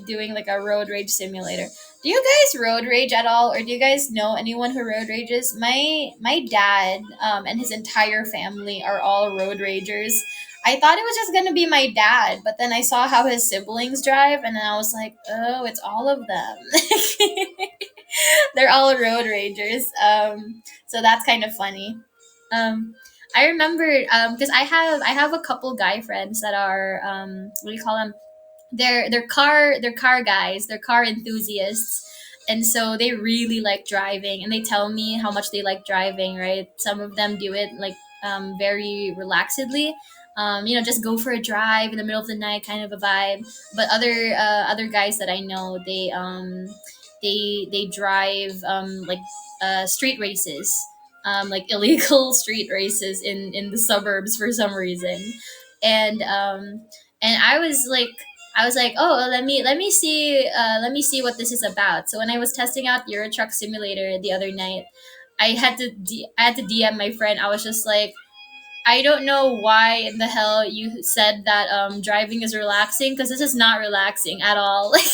doing like a road rage simulator. Do you guys road rage at all, or do you guys know anyone who road rages? My dad and his entire family are all road ragers. I thought it was just gonna be my dad, but then I saw how his siblings drive, and then I was like, oh, it's all of them. They're all road ragers. So that's kind of funny. I remember because I have a couple guy friends that are what do you call them? They're car guys, they're car enthusiasts, and so they really like driving, and they tell me how much they like driving, right? Some of them do it like very relaxedly, just go for a drive in the middle of the night, kind of a vibe. But other guys that I know, they drive like street races, like illegal street races in the suburbs for some reason. And I was like, oh, let me see what this is about. So when I was testing out Euro Truck Simulator the other night, I had to DM my friend. I was just like, I don't know why in the hell you said that driving is relaxing, because this is not relaxing at all. Like,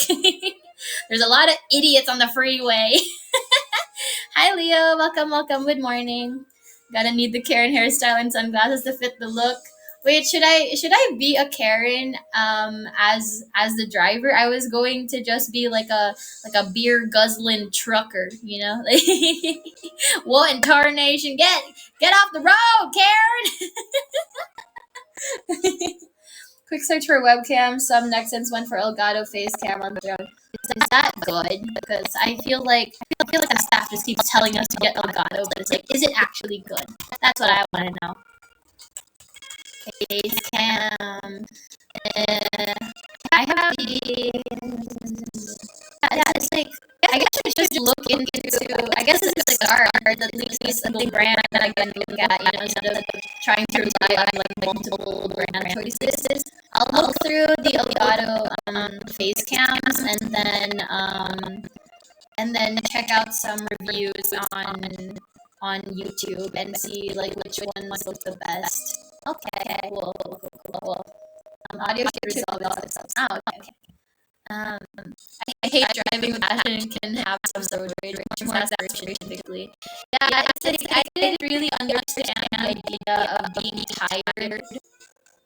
there's a lot of idiots on the freeway. Hi, Leo. Welcome, welcome. Good morning. Gotta need the Karen hairstyle and sunglasses to fit the look. Wait, should I be a Karen as the driver? I was going to just be like a beer guzzling trucker, you know? What in tarnation? Get off the road, Karen! Quick search for webcam. Some Nexans went for Elgato face cam on the drone. Is that good? Because I feel like the staff just keeps telling us to get Elgato, but it's like, is it actually good? That's what I want to know. Face cam. I have the. Yeah, it's like I guess I should just look into. I guess it's just like art, at least a single brand that I can look at, instead of trying to rely on like multiple brand choices. I'll look through the Elgato face cams and then check out some reviews on YouTube and see like which ones look the best. Okay, cool. Audio should resolve itself. Oh, okay. I hate driving with passion and can have some road rage, much more saturation typically. Yeah, it's like I didn't really understand the idea of being tired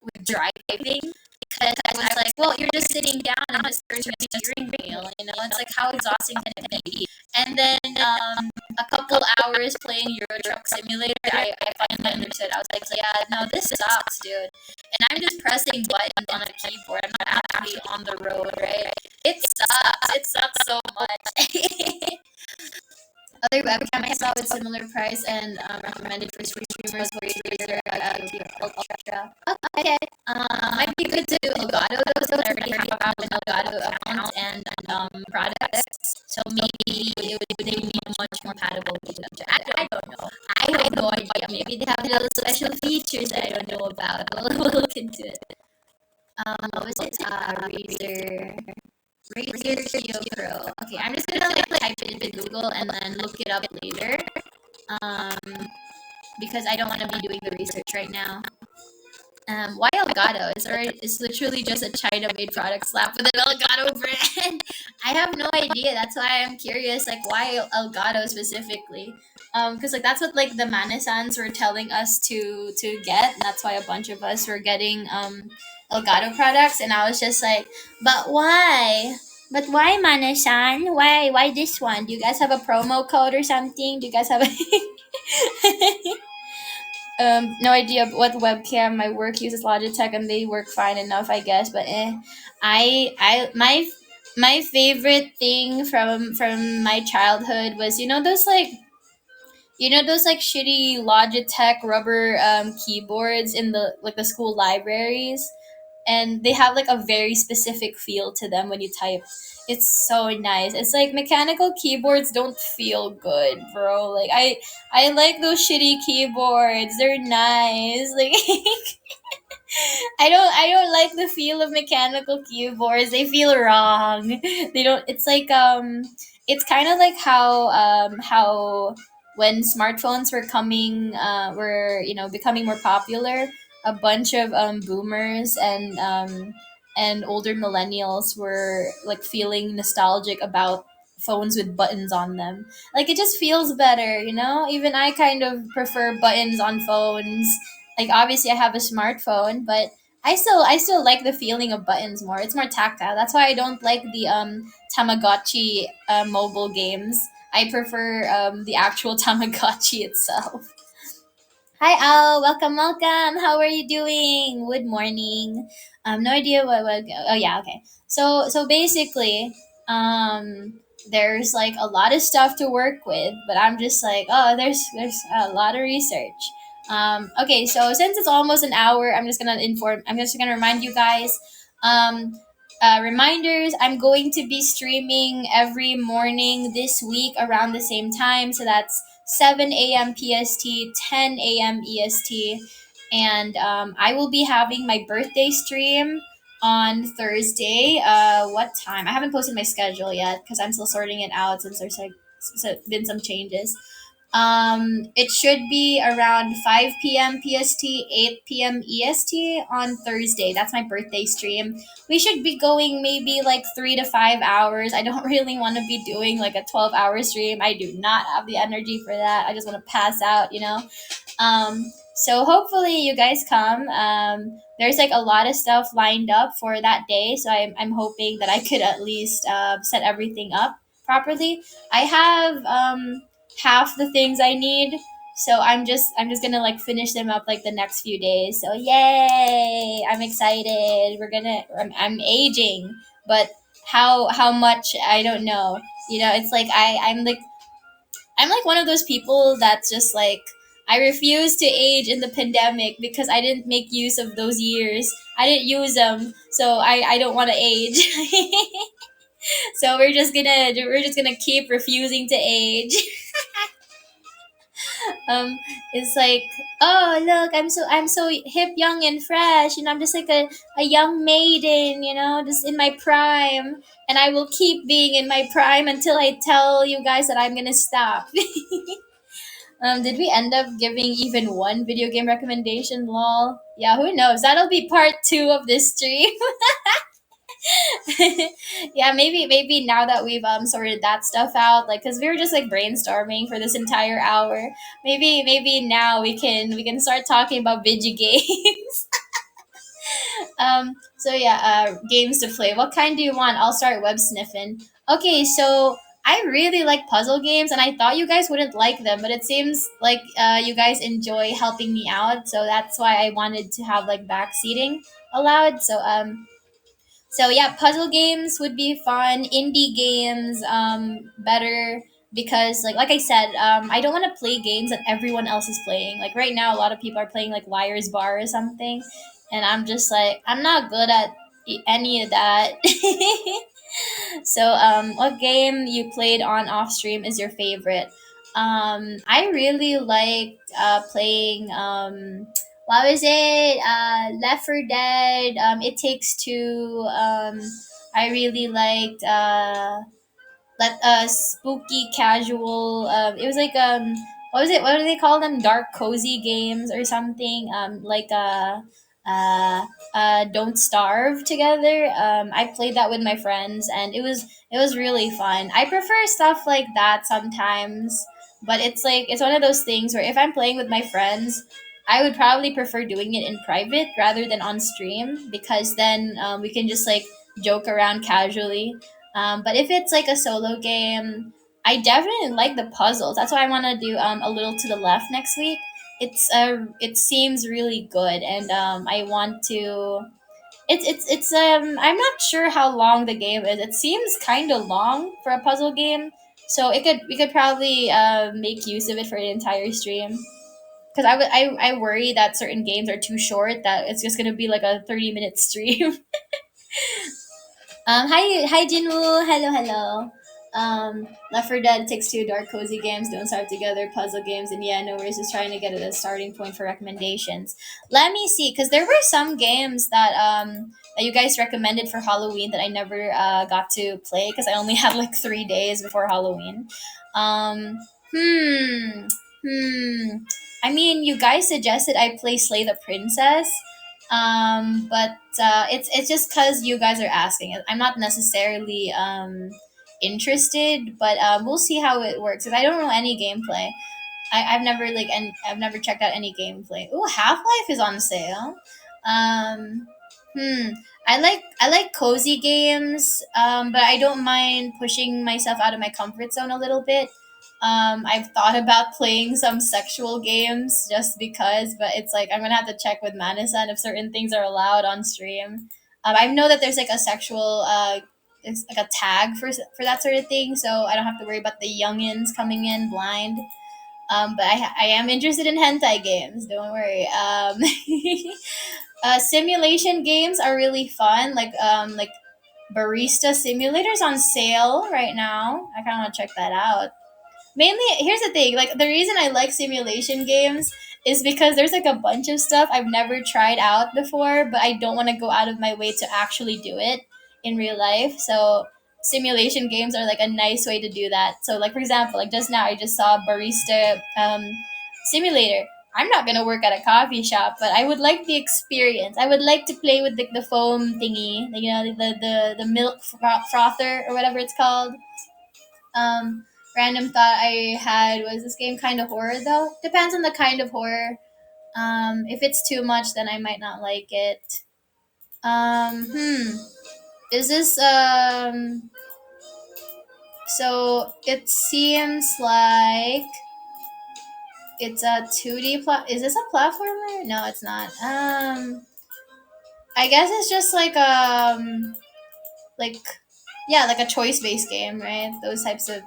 with driving because I was like, well, you're just sitting down and just turning the steering wheel, It's like how exhausting can it be? And then a couple hours playing Euro Truck Simulator, I finally understood. I was like, yeah, no, this sucks, dude. And I'm just pressing buttons on a keyboard. I'm not actually on the road, right? It sucks. It sucks so much. Other webcam I saw with similar price and recommended for streamers were Razer Ultra. Okay. Might be good to do Elgato though, since I already have an Elgato account and products. So maybe they would be much more compatible with each other. I don't know. I have no idea. Maybe they have little special features that I don't know about. We'll look into it. What was it? Razer Kio Pro. Okay, I'm just gonna like type it into Google and then look it up later. Because I don't want to be doing the research right now. Why Elgato? It's literally just a China-made product slapped with an Elgato brand. I have no idea. That's why I'm curious. Like, why Elgato specifically? Because like that's what like the Manisans were telling us to get, and that's why a bunch of us were getting Elgato products, and I was just like, but why? But why Manasan? Why this one? Do you guys have a promo code or something? Do you guys have a no idea what webcam. My work uses Logitech and they work fine enough, I guess. But my favorite thing from my childhood was those like shitty Logitech rubber keyboards in the school libraries, and they have like a very specific feel to them when you type. It's so nice. It's like mechanical keyboards don't feel good, bro. Like I like those shitty keyboards. They're nice. Like I don't like the feel of mechanical keyboards. They feel wrong. They don't. It's like it's kind of like how when smartphones were becoming more popular, a bunch of boomers and older millennials were like feeling nostalgic about phones with buttons on them. Like it just feels better. Even I kind of prefer buttons on phones. Like obviously I have a smartphone, but I still like the feeling of buttons more. It's more tactile. That's why I don't like the Tamagotchi mobile games. I prefer the actual Tamagotchi itself. Hi Al, welcome. How are you doing? Good morning. No idea what. Oh yeah, okay. So basically, there's like a lot of stuff to work with, but I'm just like, oh, there's a lot of research. Okay, so since it's almost an hour, I'm just gonna remind you guys. Um, reminders. I'm going to be streaming every morning this week around the same time, so that's 7 a.m. PST, 10 a.m. EST, and I will be having my birthday stream on Thursday. What time? I haven't posted my schedule yet because I'm still sorting it out since there's like been some changes. It should be around 5 p.m. PST, 8 p.m. EST on Thursday. That's my birthday stream. We should be going maybe like 3 to 5 hours. I don't really want to be doing like a 12-hour stream. I do not have the energy for that. I just want to pass out. So hopefully you guys come. There's like a lot of stuff lined up for that day. So I'm hoping that I could at least set everything up properly. I have half the things I need. So I'm just gonna like finish them up like the next few days. So yay! I'm excited. I'm aging, but how much I don't know. It's like I'm like one of those people that's just like I refuse to age in the pandemic because I didn't make use of those years. I didn't use them, so I don't want to age. So we're just gonna keep refusing to age. um it's like, oh look, I'm so hip, young, and fresh, I'm just like a young maiden, just in my prime, and I will keep being in my prime until I tell you guys that I'm gonna stop. Did we end up giving even one video game recommendation? Lol. Yeah, who knows? That'll be part two of this stream. Yeah, maybe now that we've sorted that stuff out, like, because we were just like brainstorming for this entire hour. Maybe now we can start talking about video games. So yeah, games to play. What kind do you want? I'll start web sniffing. Okay, so I really like puzzle games, and I thought you guys wouldn't like them, but it seems like you guys enjoy helping me out, so that's why I wanted to have like back seating allowed. So yeah, puzzle games would be fun. Indie games, better because like I said, I don't want to play games that everyone else is playing. Like right now, a lot of people are playing like Liar's Bar or something, and I'm just like I'm not good at any of that. So, what game you played on off stream is your favorite? I really liked playing. What was it? Left 4 Dead. It Takes Two. I really liked spooky casual. It was like what was it? What do they call them? Dark cozy games or something. Like uh, Don't Starve Together. I played that with my friends, and it was really fun. I prefer stuff like that sometimes, but it's like it's one of those things where if I'm playing with my friends, I would probably prefer doing it in private rather than on stream because then we can just like joke around casually. But if it's like a solo game, I definitely like the puzzles. That's why I want to do a little to the left next week. It seems really good, and I want to. It's I'm not sure how long the game is. It seems kind of long for a puzzle game, so we could probably make use of it for an entire stream. Because I worry that certain games are too short that it's just gonna be like a 30-minute stream. Hi, Jinwoo. Hello, hello. Left 4 Dead, Takes Two, Dark Cozy Games, Don't Starve Together, puzzle games, and yeah, no worries. Just trying to get a starting point for recommendations. Let me see, because there were some games that you guys recommended for Halloween that I never got to play because I only had like 3 days before Halloween. Um, hmm, hmm. I mean, you guys suggested I play Slay the Princess. But it's just because you guys are asking. I'm not necessarily interested, but we'll see how it works. If I don't know any gameplay, I've never checked out any gameplay. Ooh, Half Life is on sale. Um, hmm. I like cozy games, but I don't mind pushing myself out of my comfort zone a little bit. I've thought about playing some sexual games just because, but it's like I'm gonna have to check with Manasan if certain things are allowed on stream. I know that there's like a sexual, it's like a tag for that sort of thing, so I don't have to worry about the youngins coming in blind. But I am interested in hentai games. Don't worry. Simulation games are really fun. Like barista simulators on sale right now. I kind of want to check that out. Mainly, here's the thing, like the reason I like simulation games is because there's like a bunch of stuff I've never tried out before, but I don't want to go out of my way to actually do it in real life. So simulation games are like a nice way to do that. So like for example, like just now I just saw a barista simulator. I'm not gonna work at a coffee shop, but I would like the experience. I would like to play with the foam thingy, the milk frother or whatever it's called. Random thought I had was this game kind of horror though. Depends on the kind of horror. If it's too much, then I might not like it. Hmm. Is this So it seems like It's a 2D is this a platformer? No, it's not. I guess it's just like yeah, like a choice based game, right? Those types of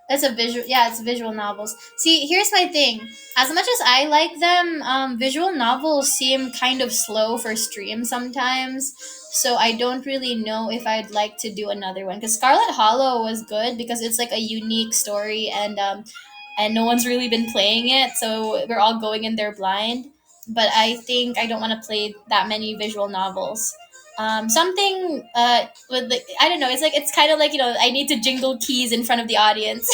that's a visual yeah, it's visual novels. See, here's my thing. As much as I like them, visual novels seem kind of slow for stream sometimes. So I don't really know if I'd like to do another one. Because Scarlet Hollow was good because it's like a unique story and no one's really been playing it, so we're all going in there blind. But I think I don't want to play that many visual novels. Something with I don't know. It's like it's kind of like I need to jingle keys in front of the audience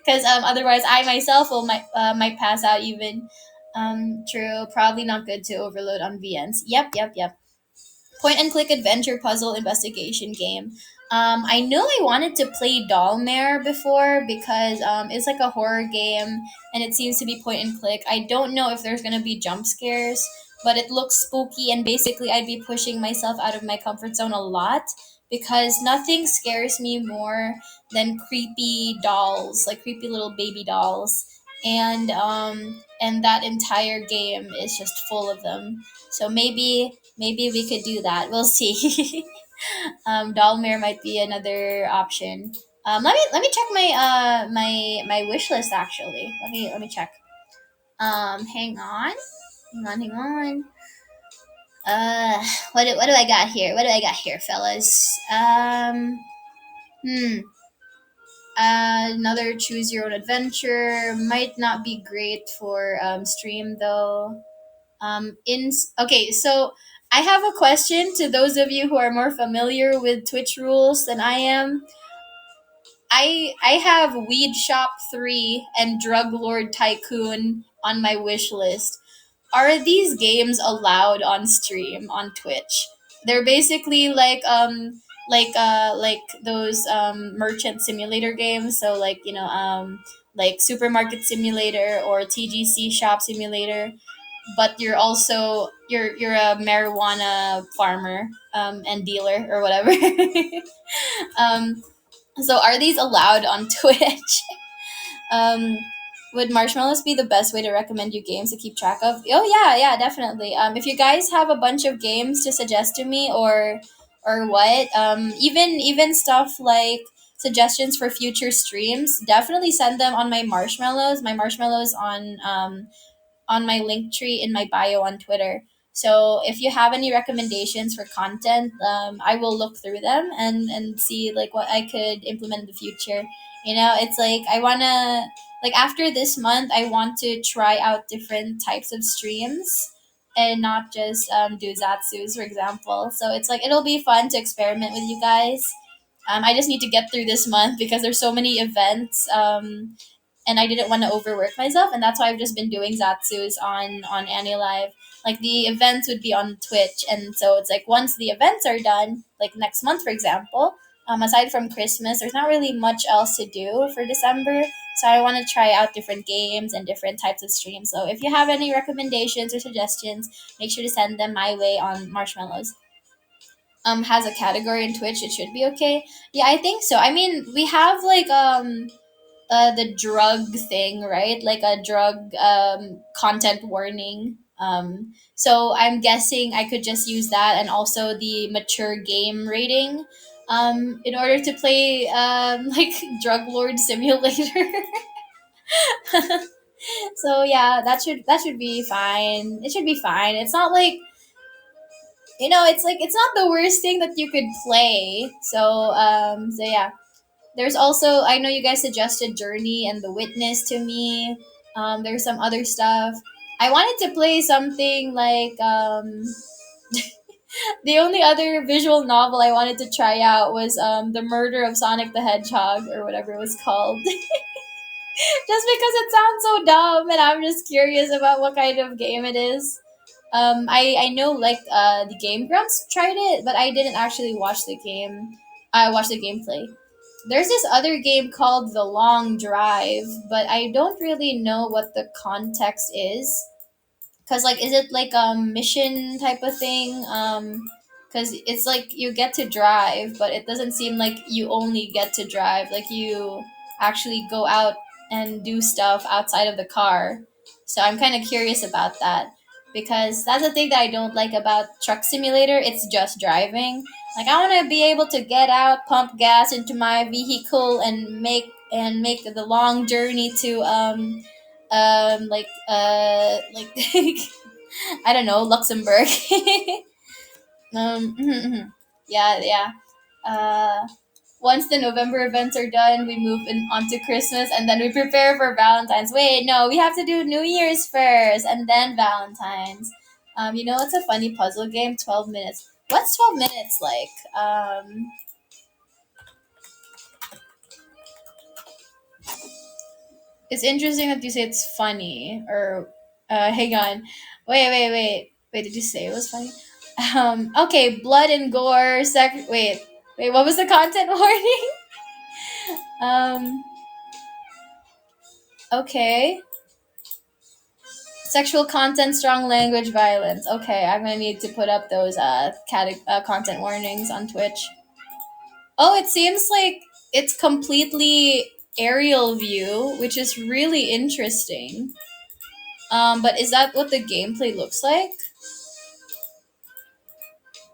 because otherwise I myself will might pass out even. True. Probably not good to overload on VNs. Yep, yep, yep. Point and click adventure puzzle investigation game. I know I wanted to play Dollmare before because it's like a horror game and it seems to be point and click. I don't know if there's gonna be jump scares, but it looks spooky and basically I'd be pushing myself out of my comfort zone a lot because nothing scares me more than creepy dolls, like creepy little baby dolls. And that entire game is just full of them. So maybe we could do that. We'll see. Dollmare might be another option. Let me check my wish list actually. Let me check. Hang on. What do I got here? What do I got here, fellas? Hmm. Another choose your own adventure might not be great for stream though. In Okay, so I have a question to those of you who are more familiar with Twitch rules than I am. I have Weed Shop 3 and Drug Lord Tycoon on my wish list. Are these games allowed on stream on Twitch? They're basically like those merchant simulator games, so like supermarket simulator or TGC shop simulator, but you're a marijuana farmer and dealer or whatever. um, so are these allowed on Twitch? um, would marshmallows be the best way to recommend you games to keep track of? Oh yeah, definitely. If you guys have a bunch of games to suggest to me or what, even stuff like suggestions for future streams, definitely send them on my marshmallows. My marshmallows on my link tree in my bio on Twitter. So if you have any recommendations for content, I will look through them and see like what I could implement in the future. It's like I wanna like after this month, I want to try out different types of streams and not just do Zatsus, for example. So it's like it'll be fun to experiment with you guys. I just need to get through this month because there's so many events. And I didn't want to overwork myself, and that's why I've just been doing Zatsus on AniLive. Like the events would be on Twitch, and so it's like once the events are done, like next month, for example, aside from Christmas, there's not really much else to do for December. So I want to try out different games and different types of streams. So if you have any recommendations or suggestions, make sure to send them my way on Marshmallows. Has a category in Twitch, it should be okay. Yeah, I think so. I mean, we have like the drug thing, right? Like a drug content warning. So I'm guessing I could just use that and also the mature game rating in order to play like Drug Lord Simulator. So yeah, that should be fine. It should be fine. It's not like it's like it's not the worst thing that you could play. So yeah. There's also I know you guys suggested Journey and The Witness to me. There's some other stuff. I wanted to play something like the only other visual novel I wanted to try out was The Murder of Sonic the Hedgehog or whatever it was called. Just because it sounds so dumb and I'm just curious about what kind of game it is. I know like the Game Grumps tried it, but I didn't actually watch the game. I watched the gameplay. There's this other game called The Long Drive, but I don't really know what the context is. Cause like, is it like a mission type of thing? Cause it's like you get to drive, but it doesn't seem like you only get to drive. Like you actually go out. and do stuff outside of the car. So I'm kind of curious about that because that's the thing that I don't like about Truck Simulator. It's just driving. Like I want to be able to get out, pump gas into my vehicle, and make the long journey to like I don't know, Luxembourg. Yeah, yeah. Uh, Once the November events are done, we move on to Christmas, and then we prepare for Valentine's. Wait, no, we have to do New Year's first, and then Valentine's. It's a funny puzzle game. 12 minutes. What's 12 minutes like? It's interesting that you say it's funny. Or, hang on, wait. Did you say it was funny? Okay, blood and gore. Wait. What was the content warning? Um, okay. Sexual content, strong language, violence. Okay, I'm gonna need to put up those content warnings on Twitch. Oh, it seems like it's completely aerial view, which is really interesting. But is that what the gameplay looks like?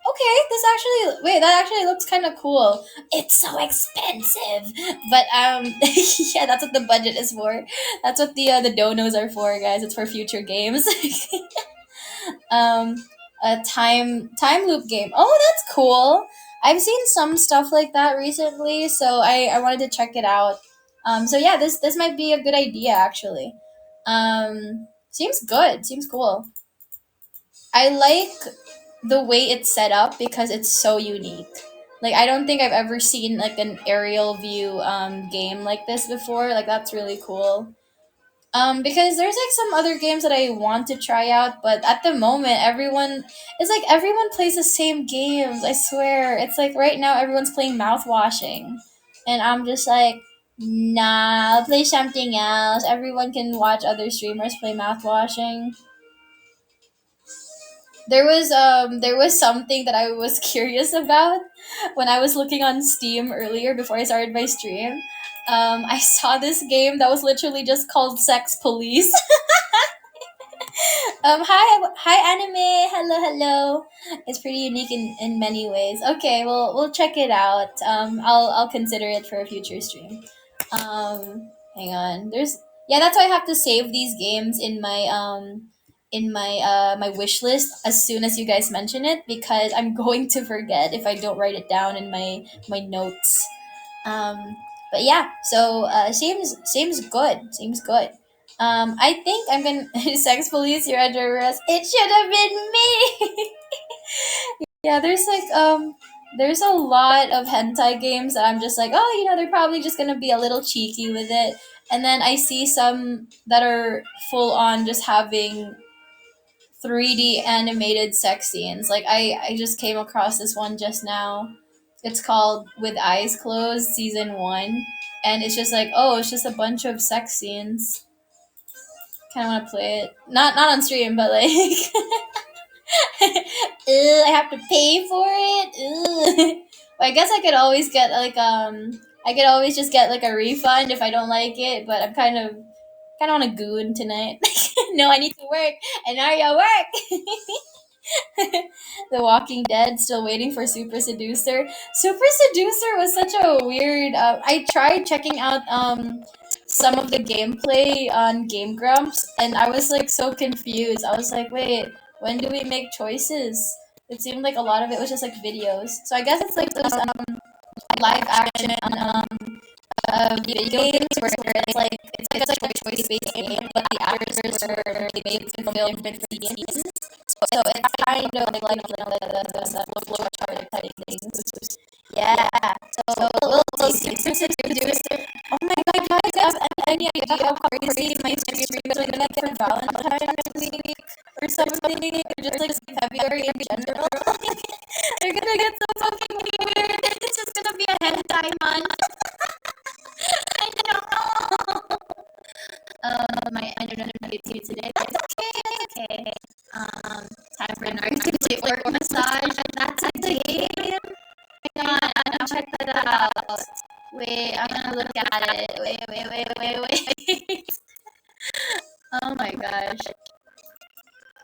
Okay, that actually looks kind of cool. It's so expensive, but yeah, that's what the budget is for. That's what the donos are for, guys. It's for future games. um, a time loop game. Oh, that's cool. I've seen some stuff like that recently, so I wanted to check it out. So yeah, this might be a good idea actually. Seems good. Seems cool. I like the way it's set up because it's so unique. Like I don't think I've ever seen like an aerial view game like this before. Like that's really cool. Because there's like some other games that I want to try out, but at the moment, everyone plays the same games. I swear, it's like right now everyone's playing mouthwashing, and I'm just like, nah, I'll play something else. Everyone can watch other streamers play mouthwashing. There was something that I was curious about when I was looking on Steam earlier before I started my stream. I saw this game that was literally just called Sex Police. Hi, anime. Hello. It's pretty unique in many ways. Okay, we'll check it out. I'll consider it for a future stream. Hang on. Yeah, that's why I have to save these games in my wish list as soon as you guys mention it because I'm going to forget if I don't write it down in my notes. Um, but yeah, so seems good. Seems good. I think I'm gonna sex police. You're under arrest. It should have been me. Yeah, there's a lot of hentai games that I'm just like, oh, they're probably just gonna be a little cheeky with it, and then I see some that are full on just having 3D animated sex scenes. Like I just came across this one just now. It's called With Eyes Closed Season 1, and it's just like, oh, it's just a bunch of sex scenes. Kind of want to play it. Not on stream, but like I have to pay for it. Well, I guess I could always get I could always just get like a refund if I don't like it, but I'm kind of on a goon tonight. No, I need to work. Enaria, work. The Walking Dead, still waiting for Super Seducer. Super Seducer was such a weird. I tried checking out some of the gameplay on Game Grumps, and I was like so confused. I was like, wait, when do we make choices? It seemed like a lot of it was just like videos. So I guess it's like those live action video games where it's like a choice based game, but the actors were made to film different scenes. So it's kind of like the flow chart type things. Yeah. So we'll see. Oh my god, guys, any idea how crazy my streams are gonna get for Valentine's week or something? Or just like February in general. They're gonna get so fucking weird. It's just gonna be a hentai month. I know. My internet hates you today. That's okay. Time for an artistic work massage. That's a game. Hang on, check that out. Wait, I'm gonna look at it. Wait. gosh.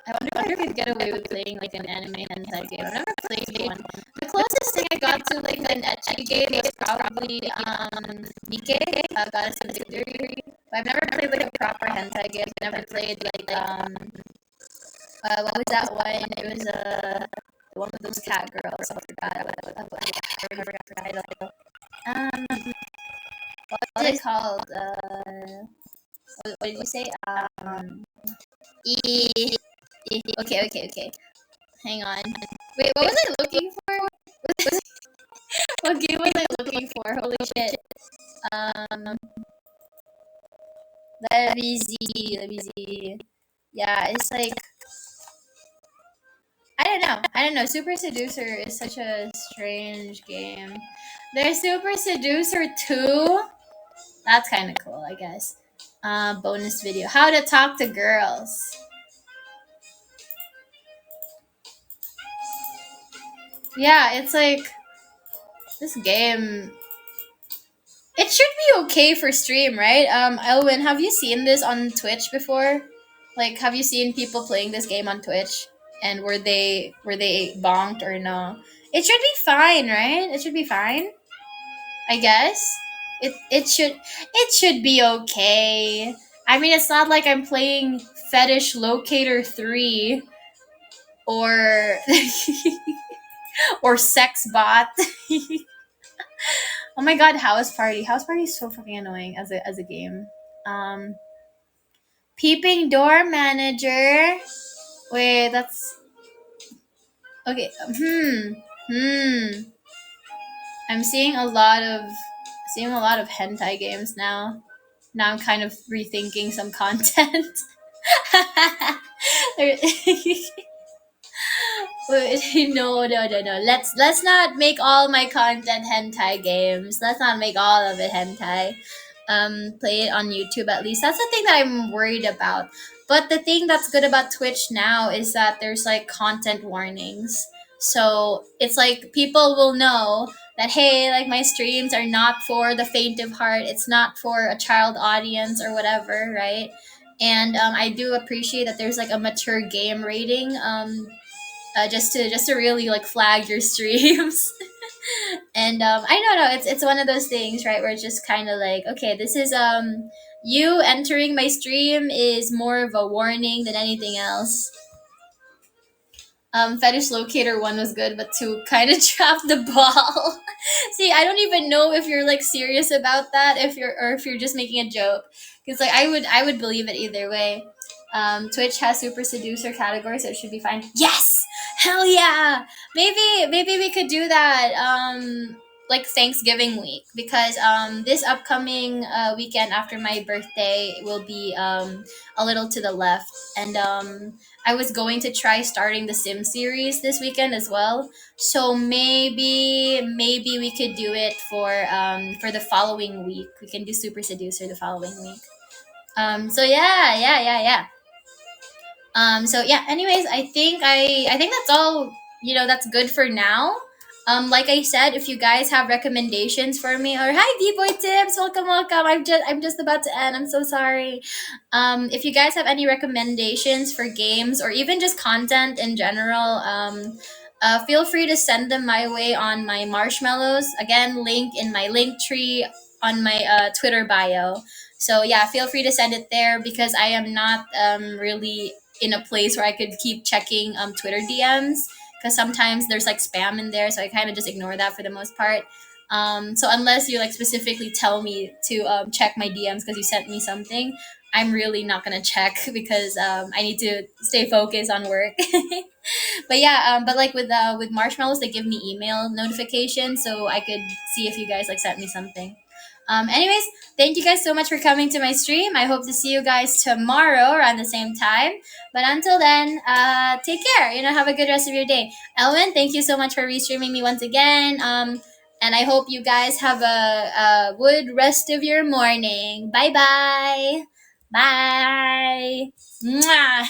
I wonder if you'd get away with playing like an anime hentai game. I've never played one. The closest thing I got to like an ecchi game was probably Nike, Goddess of Victory. But I've never played like a proper hentai game. I've never played like what was that one? It was one with those cat girls. I forgot what the title. What is it called? What did you say? Okay. Hang on. Wait, what was I looking for? What game was I looking for? Holy shit. Let me see. Yeah, it's like I don't know. Super Seducer is such a strange game. There's Super Seducer 2. That's kind of cool, I guess. Bonus video. How to talk to girls. Yeah, it's like this game. It should be okay for stream, right? Elwin, have you seen this on Twitch before? Like, have you seen people playing this game on Twitch? And were they bonked or no? It should be fine, right? It should be fine. I guess. It should be okay. I mean, it's not like I'm playing Fetish Locator 3 or or Sex Bot. Oh my god, House Party. House Party is so fucking annoying as a game. Peeping Door Manager. Wait, that's okay. I'm seeing a lot of hentai games now. Now I'm kind of rethinking some content. No. Let's not make all my content hentai games. Let's not make all of it hentai. Play it on YouTube at least. That's the thing that I'm worried about. But the thing that's good about Twitch now is that there's like content warnings. So it's like people will know that hey, like my streams are not for the faint of heart. It's not for a child audience or whatever, right? And I do appreciate that there's like a mature game rating. Just to really like flag your streams. And I don't know, it's one of those things, right, where it's just kind of like, okay, this is you entering my stream is more of a warning than anything else. Fetish Locator 1 was good, but 2 kind of dropped the ball. See, I don't even know if you're like serious about that, if you're just making a joke, because like I would believe it either way. Twitch has Super Seducer category, so it should be fine. Yes, hell yeah. Maybe we could do that. Like Thanksgiving week, because this upcoming weekend after my birthday will be a little to the left, and I was going to try starting the Sim series this weekend as well. So maybe we could do it for the following week. We can do Super Seducer the following week. So yeah. So yeah, anyways, I think that's all, that's good for now. Like I said, if you guys have recommendations for me, or hi D-Boy Tips, welcome. I'm just about to end. I'm so sorry. If you guys have any recommendations for games or even just content in general, feel free to send them my way on my marshmallows. Again, link in my link tree on my Twitter bio. So yeah, feel free to send it there, because I am not really in a place where I could keep checking Twitter DMs, because sometimes there's like spam in there, so I kind of just ignore that for the most part. So unless you like specifically tell me to check my DMs because you sent me something, I'm really not gonna check, because I need to stay focused on work. But yeah, but like with marshmallows, they give me email notifications, so I could see if you guys like sent me something. Anyways, thank you guys so much for coming to my stream. I hope to see you guys tomorrow around the same time. But until then, take care. Have a good rest of your day. Elwin, thank you so much for restreaming me once again. And I hope you guys have a good rest of your morning. Bye bye. Bye. Mwah.